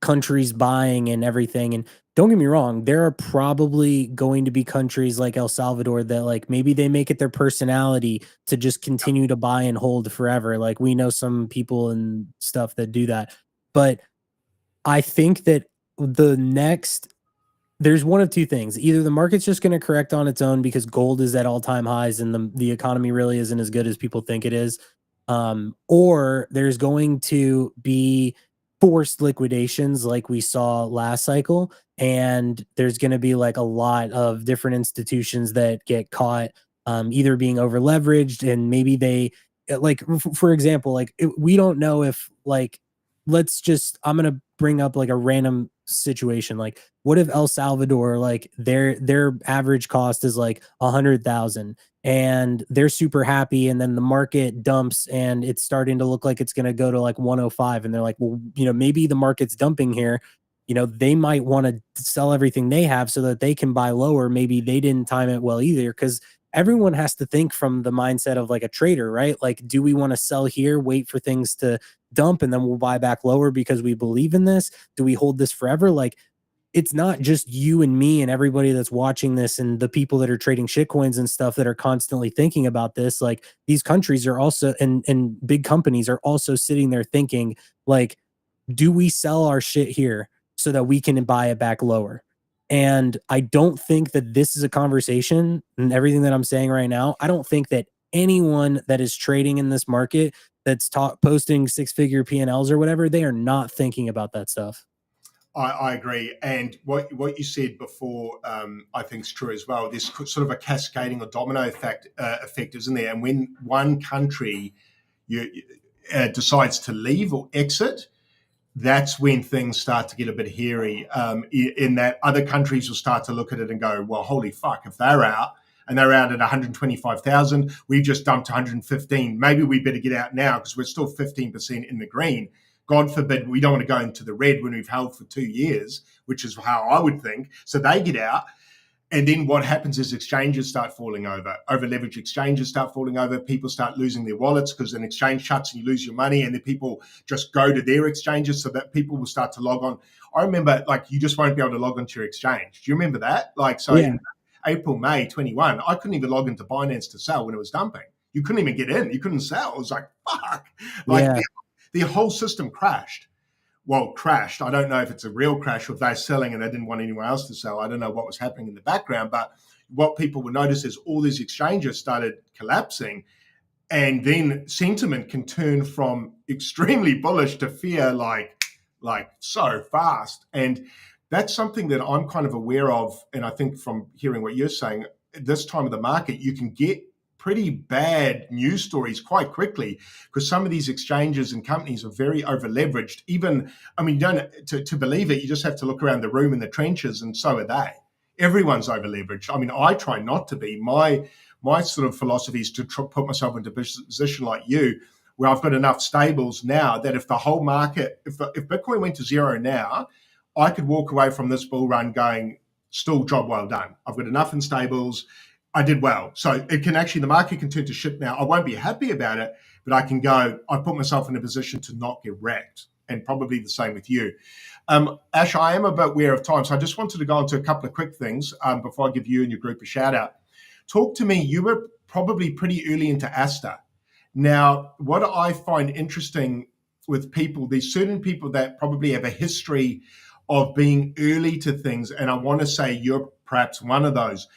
countries buying and everything. And don't get me wrong, there are probably going to be countries like El Salvador that like maybe they make it their personality to just continue to buy and hold forever. Like we know some people and stuff that do that. But I think that the next there's one of two things. Either the market's just going to correct on its own because gold is at all-time highs and the economy really isn't as good as people think it is. Or there's going to be forced liquidations like we saw last cycle. And there's going to be like a lot of different institutions that get caught either being over leveraged and maybe they like for example, like we don't know if like I'm going to bring up like a random situation. Like what if El Salvador, like their average cost is like 100,000 and they're super happy and then the market dumps and it's starting to look like it's going to go to like 105 and they're like, well, maybe the market's dumping here. They might want to sell everything they have so that they can buy lower. Maybe they didn't time it well either because everyone has to think from the mindset of like a trader, right? Like, do we want to sell here, wait for things to dump, and then we'll buy back lower because we believe in this? Do we hold this forever? Like, it's not just you and me and everybody that's watching this and the people that are trading shitcoins and stuff that are constantly thinking about this. Like these countries are also and big companies are also sitting there thinking like, do we sell our shit here so that we can buy it back lower? And I don't think that this is a conversation and everything that I'm saying right now. I don't think that anyone that is trading in this market that's posting six-figure P&Ls or whatever, they are not thinking about that stuff. I agree, and what you said before, I think is true as well. There's sort of a cascading or domino effect, isn't there? And when one country decides to leave or exit, that's when things start to get a bit hairy. In that other countries will start to look at it and go, well, holy fuck, if they're out and they're out at 125,000, we've just dumped 115. Maybe we better get out now because we're still 15% in the green. God forbid we don't want to go into the red when we've held for 2 years, which is how I would think. So they get out. And then what happens is exchanges start falling over. Over leveraged exchanges start falling over. People start losing their wallets because an exchange shuts and you lose your money. And then people just go to their exchanges so that people will start to log on. I remember, like, you just won't be able to log onto your exchange. Do you remember that? Like, so Yeah. in April, May 21, I couldn't even log into Binance to sell when it was dumping. You couldn't even get in. You couldn't sell. It was like, fuck. Like, Yeah. the whole system crashed. Well, crashed. I don't know if it's a real crash or if they're selling and they didn't want anyone else to sell. I don't know what was happening in the background, but what people would notice is all these exchanges started collapsing, and then sentiment can turn from extremely bullish to fear like so fast. And that's something that I'm kind of aware of. And I think from hearing what you're saying, at this time of the market, you can get pretty bad news stories quite quickly because some of these exchanges and companies are very over leveraged. Even, I mean, you don't to believe it, you just have to look around the room in the trenches, and so are they. Everyone's over leveraged. I mean, I try not to be. My sort of philosophy is to put myself into a position like you, where I've got enough stables now that if the whole market, if Bitcoin went to zero now, I could walk away from this bull run going, still job well done. I've got enough in stables. I did well. So it can actually, the market can turn to shit now. I won't be happy about it, but I can go, I put myself in a position to not get wrecked. And probably the same with you. Ash, I am a bit aware of time, so I just wanted to go into a couple of quick things before I give you and your group a shout out. Talk to me. You were probably pretty early into Asta. Now, what I find interesting with people, there's certain people that probably have a history of being early to things, and I want to say you're perhaps one of those.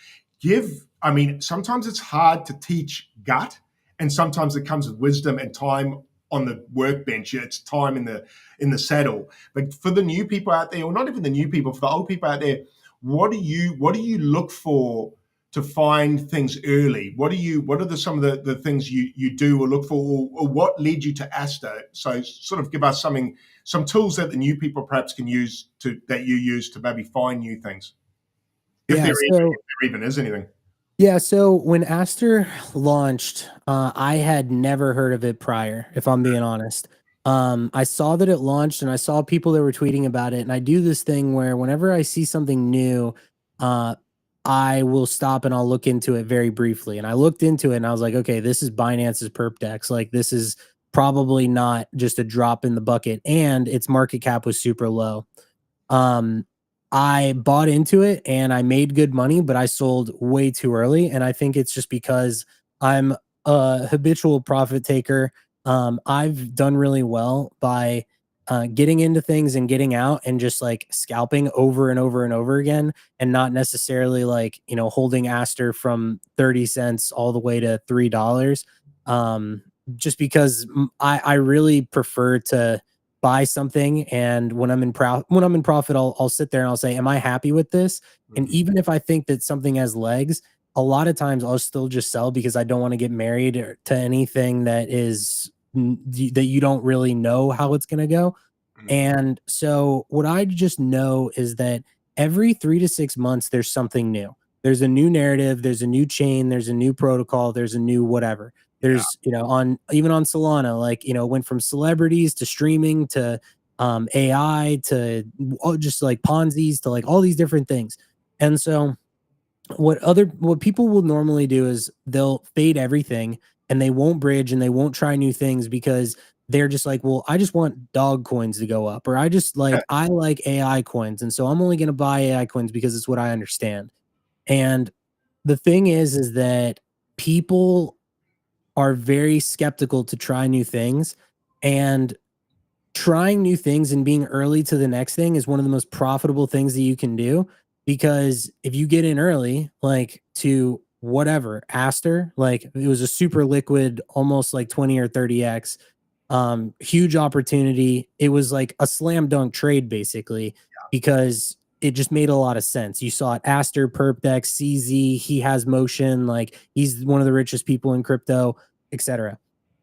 Sometimes it's hard to teach gut, and sometimes it comes with wisdom and time on the workbench. It's time in the saddle. But for the new people out there, or not even the new people, for the old people out there, what do you look for to find things early? What are some of the things you do or look for, or what led you to Asta? So sort of give us some tools that the new people perhaps can use that you use to maybe find new things. If Yeah. there So even is anything. Yeah, so when Aster launched, I had never heard of it prior, if I'm being honest. I saw that it launched and I saw people that were tweeting about it. And I do this thing where whenever I see something new, uh, I will stop and I'll look into it very briefly. And I looked into it and I was like, okay, this is Binance's perp dex. Like, this is probably not just a drop in the bucket. And its market cap was super low. Um, I bought into it and I made good money, but I sold way too early. And I think it's just because I'm a habitual profit taker. I've done really well by getting into things and getting out and just like scalping over and over and over again, and not necessarily like, holding Aster from 30 cents all the way to $3. Um, just because I really prefer to buy something, and when I'm in profit, I'll sit there and I'll say, am I happy with this? And Mhm. even if I think that something has legs, a lot of times I'll still just sell because I don't want to get married to anything that is that you don't really know how it's going to go. Mhm. And so what I just know is that every 3 to 6 months, there's something new. There's a new narrative, there's a new chain, there's a new protocol, there's a new whatever. Yeah. There's, on even on Solana, like, it went from celebrities to streaming to AI to just like Ponzi's to like all these different things. And so what people will normally do is they'll fade everything and they won't bridge and they won't try new things because they're just like, well, I just want dog coins to go up, or I like AI coins, and so I'm only going to buy AI coins because it's what I understand. And the thing is that people are very skeptical to try new things, and trying new things and being early to the next thing is one of the most profitable things that you can do, because if you get in early, like to whatever Aster, like it was a super liquid, almost like 20 or 30x, huge opportunity. It was like a slam dunk trade basically, because it just made a lot of sense. You saw it, Aster, perp dex, CZ, he has motion, like he's one of the richest people in crypto, etc.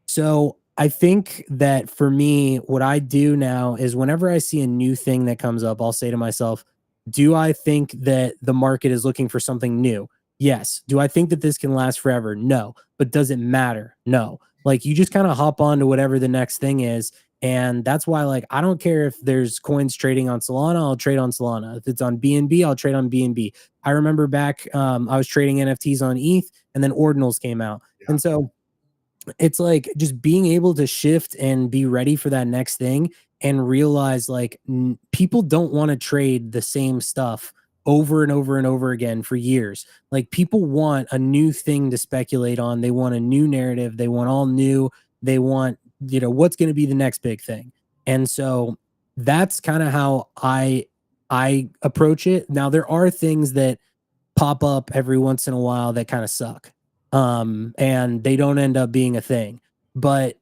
So I think that for me, what I do now is whenever I see a new thing that comes up, I'll say to myself, do I think that the market is looking for something new? Yes. Do I think that this can last forever? No. But does it matter? No. Like, you just kind of hop on to whatever the next thing is. And that's why, like, I don't care if there's coins trading on Solana, I'll trade on Solana. If it's on BNB, I'll trade on BNB. I remember back, I was trading NFTs on ETH, and then ordinals came out. Yeah. And so it's like just being able to shift and be ready for that next thing, and realize like people don't want to trade the same stuff over and over and over again for years. Like, people want a new thing to speculate on. They want a new narrative. They want all new. They want, what's going to be the next big thing. And so that's kind of how I approach it. Now, there are things that pop up every once in a while that kind of suck. And they don't end up being a thing. But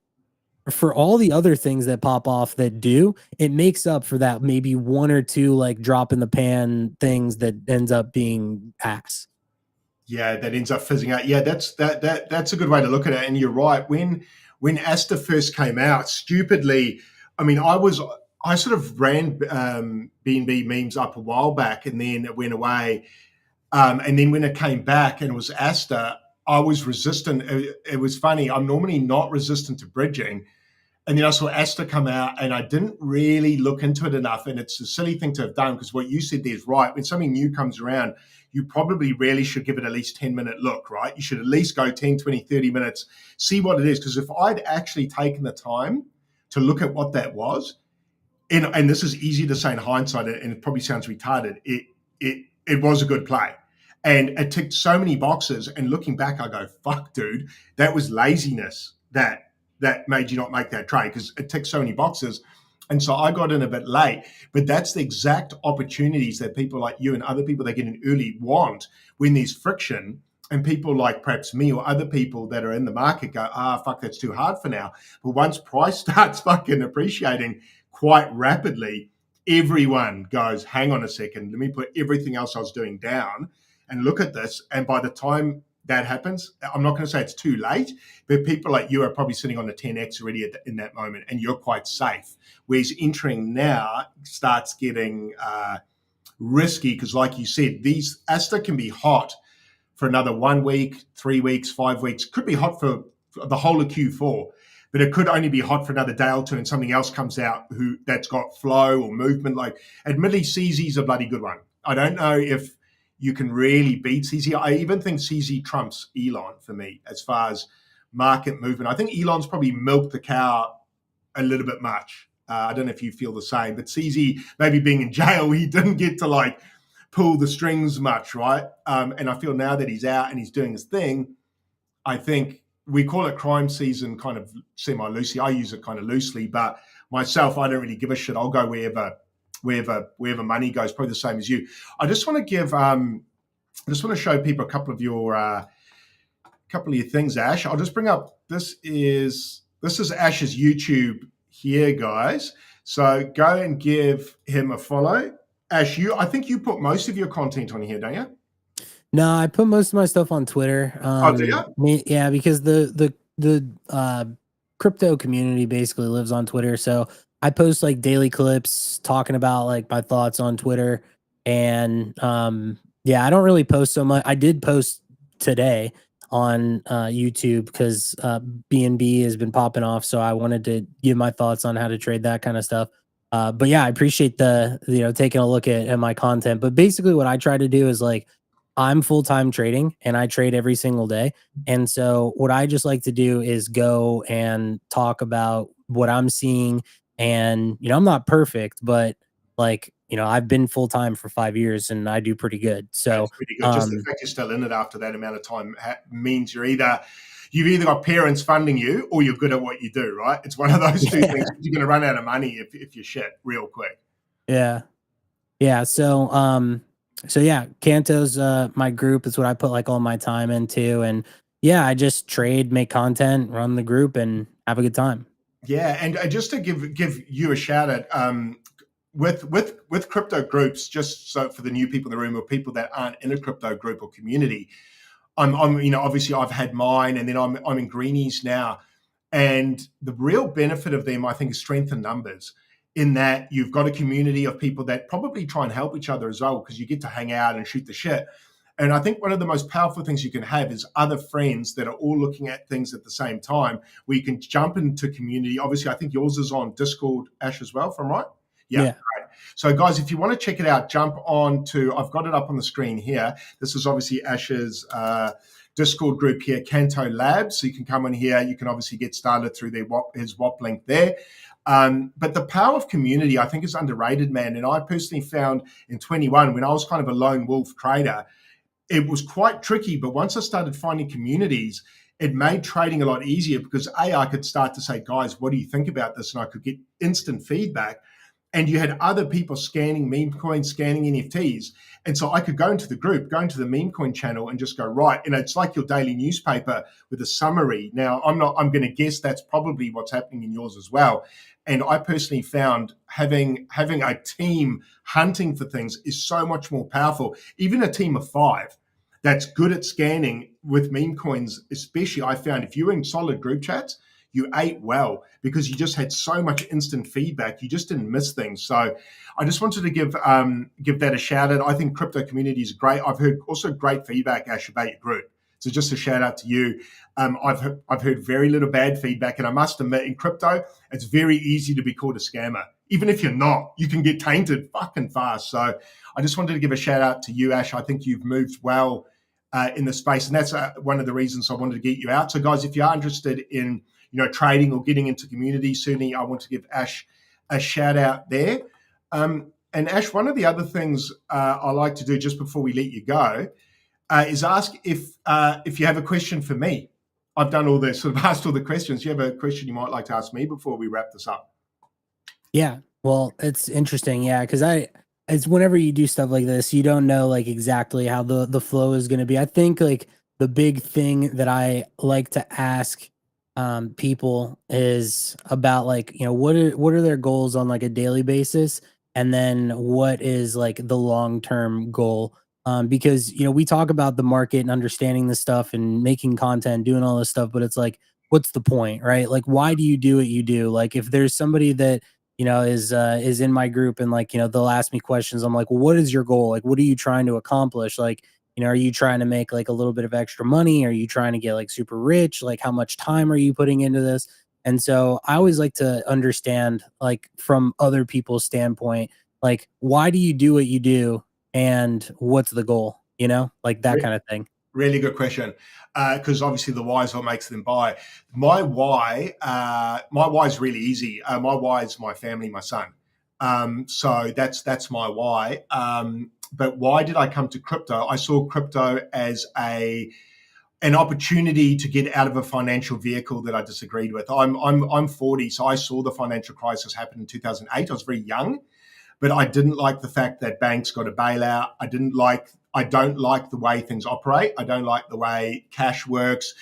for all the other things that pop off that do, it makes up for that maybe one or two like drop in the pan things that ends up being ass. Yeah, that ends up fizzing out. Yeah, that's a good way to look at it. And you're right. When Asta first came out, stupidly, I mean, I sort of ran BNB memes up a while back, and then it went away. And then when it came back and it was Asta, I was resistant. It was funny. I'm normally not resistant to bridging, and then I saw Asta come out, and I didn't really look into it enough. And it's a silly thing to have done, because what you said there is right. When something new comes around, you probably really should give it at least 10-minute look, right? You should at least go 10, 20, 30 minutes, see what it is. Because if I'd actually taken the time to look at what that was, and this is easy to say in hindsight, and it probably sounds retarded, it was a good play. And it ticked so many boxes. And looking back, I go, fuck, dude, that was laziness that made you not make that trade, because it ticked so many boxes. And so I got in a bit late, but that's the exact opportunities that people like you and other people that get in early want, when there's friction, and people like perhaps me or other people that are in the market go, fuck, that's too hard for now. But once price starts fucking appreciating quite rapidly, everyone goes, hang on a second, let me put everything else I was doing down and look at this. And by the time that happens, I'm not going to say it's too late, but people like you are probably sitting on a 10x already in that moment, and you're quite safe. Whereas entering now starts getting risky, because, like you said, these Asta can be hot for another 1 week, 3 weeks, 5 weeks. Could be hot for the whole of Q4, but it could only be hot for another day or two, and something else comes out that's got flow or movement. Like, admittedly, CZ's a bloody good one. I don't know if you can really beat CZ. I even think CZ trumps Elon for me as far as market movement. I think Elon's probably milked the cow a little bit much. I don't know if you feel the same, but CZ, maybe being in jail, he didn't get to like pull the strings much, right? And I feel now that he's out and he's doing his thing, I think we call it crime season kind of semi-loosely. I use it kind of loosely, but myself, I don't really give a shit. I'll go wherever money goes, probably the same as you. I just want to show people a couple of your things, Ash. I'll just bring up, this is Ash's YouTube here, guys. So go and give him a follow. Ash, I think you put most of your content on here, don't you? No, I put most of my stuff on Twitter. Do you? Yeah, because the crypto community basically lives on Twitter. So I post like daily clips talking about like my thoughts on Twitter. And yeah, I don't really post so much. I did post today on YouTube because BNB has been popping off. So I wanted to give my thoughts on how to trade that kind of stuff. But yeah, I appreciate taking a look at my content. But basically what I try to do is like, I'm full-time trading and I trade every single day. And so what I just like to do is go and talk about what I'm seeing. And, I'm not perfect, but like, I've been full-time for 5 years and I do pretty good. So that's pretty good. Just the fact you're still in it after that amount of time means you've either got parents funding you or you're good at what you do, right? It's one of those two things. You're going to run out of money if you shit real quick. Yeah. Yeah. So yeah, Canto's my group. It's what I put like all my time into. And yeah, I just trade, make content, run the group, and have a good time. Yeah, and just to give you a shout out, with crypto groups, just so for the new people in the room or people that aren't in a crypto group or community, I'm obviously I've had mine, and then I'm in Greenies now, and the real benefit of them, I think, is strength in numbers. In that you've got a community of people that probably try and help each other as well, because you get to hang out and shoot the shit. And I think one of the most powerful things you can have is other friends that are all looking at things at the same time, where you can jump into community. Obviously, I think yours is on Discord, Ash, as well, if I'm right? Yeah. Great. So guys, if you want to check it out, jump on to, I've got it up on the screen here. This is obviously Ash's Discord group here, Canto Labs. So you can come in here. You can obviously get started through his WAP link there. But the power of community, I think, is underrated, man. And I personally found in 21, when I was kind of a lone wolf trader, it was quite tricky. But once I started finding communities, it made trading a lot easier, because I could start to say, guys, what do you think about this? And I could get instant feedback. And you had other people scanning Memecoins, scanning NFTs. And so I could go into the group, go into the Memecoin channel and just go, right. And it's like your daily newspaper with a summary. Now, I'm going to guess that's probably what's happening in yours as well. And I personally found having a team hunting for things is so much more powerful. Even a team of 5 that's good at scanning with Memecoins, especially, I found if you're in solid group chats, you ate well, because you just had so much instant feedback. You just didn't miss things. So I just wanted to give that a shout out. I think crypto community is great. I've heard also great feedback, Ash, about your group. So just a shout out to you. I've heard very little bad feedback, and I must admit, in crypto, it's very easy to be called a scammer. Even if you're not, you can get tainted fucking fast. So I just wanted to give a shout out to you, Ash. I think you've moved well in the space, and that's one of the reasons I wanted to get you out. So guys, if you are interested in trading or getting into community, certainly I want to give Ash a shout out there. And Ash, one of the other things I like to do just before we let you go is ask if you have a question for me. I've done all this, sort of asked all the questions. Do you have a question you might like to ask me before we wrap this up? Yeah, well, it's interesting. Yeah, because it's whenever you do stuff like this, you don't know like exactly how the flow is going to be. I think like the big thing that I like to ask people is about like, what are their goals on like a daily basis, and then what is like the long-term goal, because we talk about the market and understanding this stuff and making content, doing all this stuff, but it's like, what's the point, right? Like, why do you do what you do? Like, if there's somebody that is in my group and like they'll ask me questions, I'm like, well, what is your goal? Like, what are you trying to accomplish? Like, You know, are you trying to make like a little bit of extra money? Are you trying to get like super rich? Like, how much time are you putting into this? And so I always like to understand, like, from other people's standpoint, like, why do you do what you do and what's the goal? You know, like that kind of thing. Really good question, because obviously the why is what makes them buy. My why is really easy. My why is my family, my son. So that's my why. But why did I come to crypto? I saw crypto as an opportunity to get out of a financial vehicle that I disagreed with. I'm 40, so I saw the financial crisis happen in 2008. I was very young, but I didn't like the fact that banks got a bailout. I don't like the way things operate. I don't like the way cash works.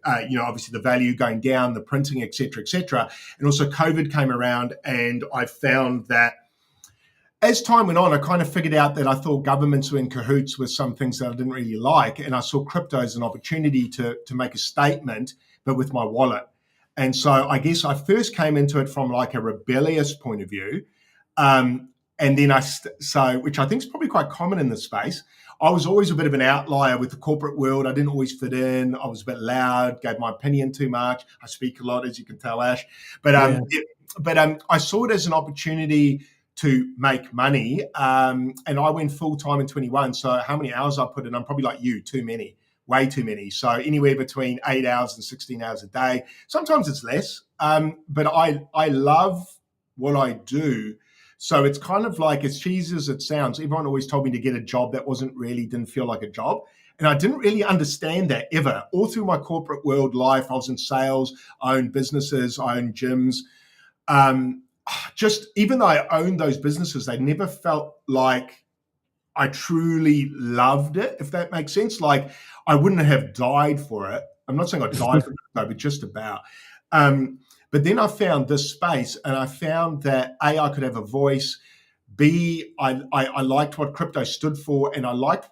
Obviously the value going down, the printing, et cetera, et cetera. And also COVID came around, and I found that as time went on, I kind of figured out that I thought governments were in cahoots with some things that I didn't really like. And I saw crypto as an opportunity to make a statement, but with my wallet. And so I guess I first came into it from like a rebellious point of view. And then which I think is probably quite common in this space. I was always a bit of an outlier with the corporate world. I didn't always fit in. I was a bit loud, gave my opinion too much. I speak a lot, as you can tell, Ash. But I saw it as an opportunity to make money. And I went full time in 21. So how many hours I put in? I'm probably like you, too many, way too many. So anywhere between 8 hours and 16 hours a day. Sometimes it's less. But I love what I do. So it's kind of like, as cheesy as it sounds, everyone always told me to get a job that didn't feel like a job. And I didn't really understand that ever. All through my corporate world life, I was in sales, I owned businesses, I owned gyms. Just even though I owned those businesses, they never felt like I truly loved it, if that makes sense. Like I wouldn't have died for it. I'm not saying I died for it, but just about. But then I found this space, and I found that A, I could have a voice. B, I liked what crypto stood for, and I liked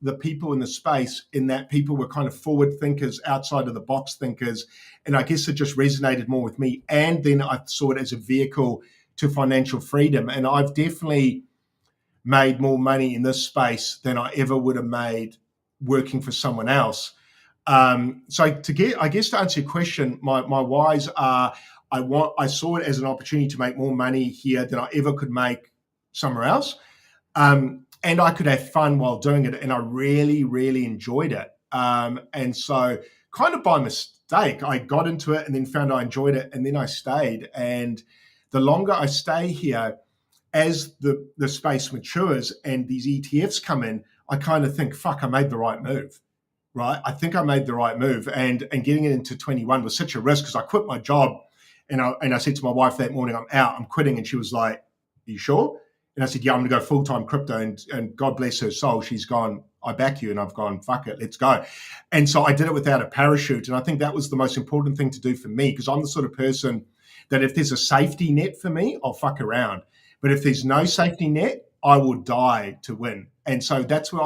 the people in the space, in that people were kind of forward thinkers, outside of the box thinkers. And I guess it just resonated more with me. And then I saw it as a vehicle to financial freedom. And I've definitely made more money in this space than I ever would have made working for someone else. So to answer your question, my whys are, I saw it as an opportunity to make more money here than I ever could make somewhere else. And I could have fun while doing it. And I really, really enjoyed it. And so kind of by mistake, I got into it and then found I enjoyed it. And then I stayed. And the longer I stay here, as the space matures and these ETFs come in, I kind of think, fuck, I made the right move. Right. I think I made the right move. And getting it into 21 was such a risk, because I quit my job. And I said to my wife that morning, I'm quitting. And she was like, are you sure? And I said, yeah, I'm going to go full-time crypto. And God bless her soul, she's gone, I back you. And I've gone, fuck it, let's go. And so I did it without a parachute. And I think that was the most important thing to do for me, because I'm the sort of person that if there's a safety net for me, I'll fuck around. But if there's no safety net, I will die to win. And so that's where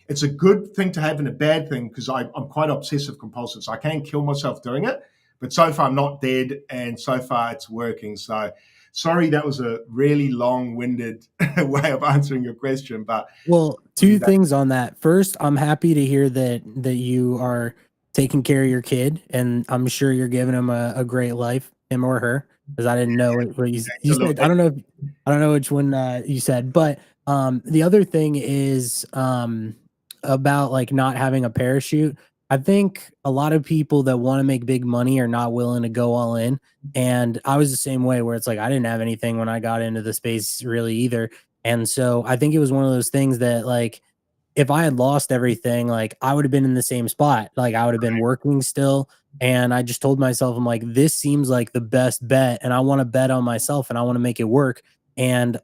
it's a good thing to have and a bad thing, because I'm quite obsessive compulsive. So I can kill myself doing it. But so far I'm not dead, and so far it's working. So sorry, that was a really long-winded way of answering your question. But well, two things on that. First, I'm happy to hear that you are taking care of your kid, and I'm sure you're giving him a great life, him or her, because I didn't know what you said. I don't know which one you said, but the other thing is about like not having a parachute. I think a lot of people that want to make big money are not willing to go all in. And I was the same way, where it's like I didn't have anything when I got into the space really either. And so I think it was one of those things that, like, if I had lost everything, like I would have been in the same spot. Like I would have been working still. And I just told myself, I'm like, this seems like the best bet. And I want to bet on myself and I want to make it work. And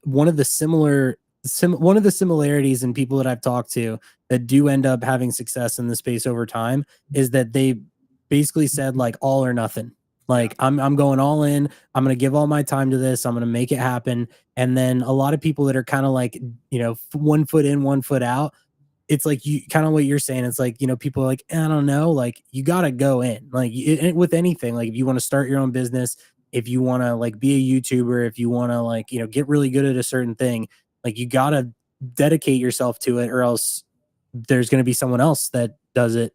one of the similarities in people that I've talked to that do end up having success in the space over time is that they basically said like all or nothing. Like I'm going all in. I'm going to give all my time to this. I'm going to make it happen. And then a lot of people that are kind of like, 1 foot in, 1 foot out. It's like you kind of what you're saying. It's like, people are like, I don't know, like you got to go in like with anything. Like if you want to start your own business, if you want to like be a YouTuber, if you want to like, get really good at a certain thing, like you got to dedicate yourself to it, or else there's going to be someone else that does it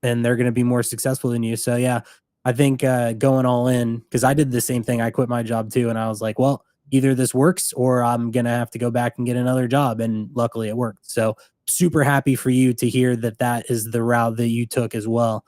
and they're going to be more successful than you. So yeah, I think going all in, because I did the same thing. I quit my job too, and I was like, well, either this works or I'm going to have to go back and get another job. And luckily it worked. So super happy for you to hear that that is the route that you took as well.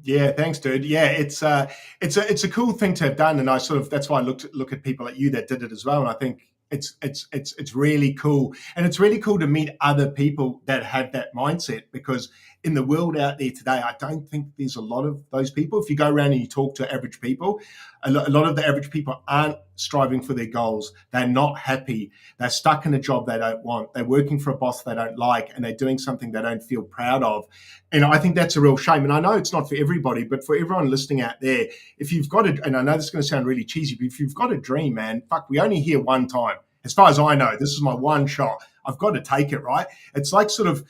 Yeah, thanks, dude. Yeah, it's a cool thing to have done, and I sort of that's why I look at people like you that did it as well, and I think it's really cool, and it's really cool to meet other people that have that mindset, because in the world out there today, I don't think there's a lot of those people. If you go around and you talk to average people, a lot of the average people aren't striving for their goals. They're not happy. They're stuck in a job they don't want. They're working for a boss they don't like, and they're doing something they don't feel proud of. And I think that's a real shame. And I know it's not for everybody, but for everyone listening out there, if you've got it, and I know this is going to sound really cheesy, but if you've got a dream, man, fuck, we only hear one time. As far as I know, this is my one shot. I've got to take it, right? It's like sort of,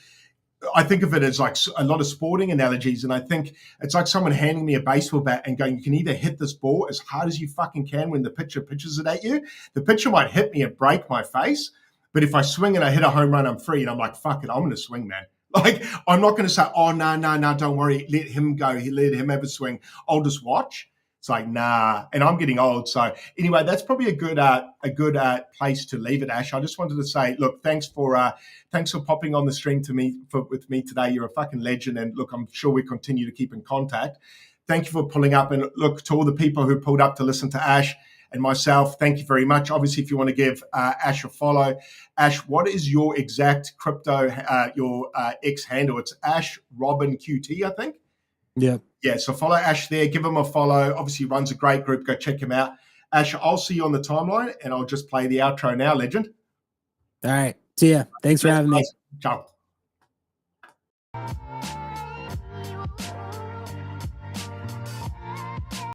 I think of it as like a lot of sporting analogies. And I think it's like someone handing me a baseball bat and going, you can either hit this ball as hard as you fucking can when the pitcher pitches it at you. The pitcher might hit me and break my face. But if I swing and I hit a home run, I'm free. And I'm like, fuck it, I'm going to swing, man. Like, I'm not going to say, oh, no, don't worry. Let him go. Let him have a swing. I'll just watch. It's like, nah. And I'm getting old. So anyway, that's probably a good place to leave it, Ash. I just wanted to say, look, thanks for popping on the stream with me today. You're a fucking legend. And look, I'm sure we continue to keep in contact. Thank you for pulling up. And look, to all the people who pulled up to listen to Ash and myself, thank you very much. Obviously, if you want to give Ash a follow, Ash, what is your exact crypto, your X handle? It's Ash Robin QT, I think. Yeah. Yeah, so follow Ash there. Give him a follow. Obviously, he runs a great group. Go check him out. Ash, I'll see you on the timeline, and I'll just play the outro now, legend. All right. See ya. Thanks for having me. Ciao.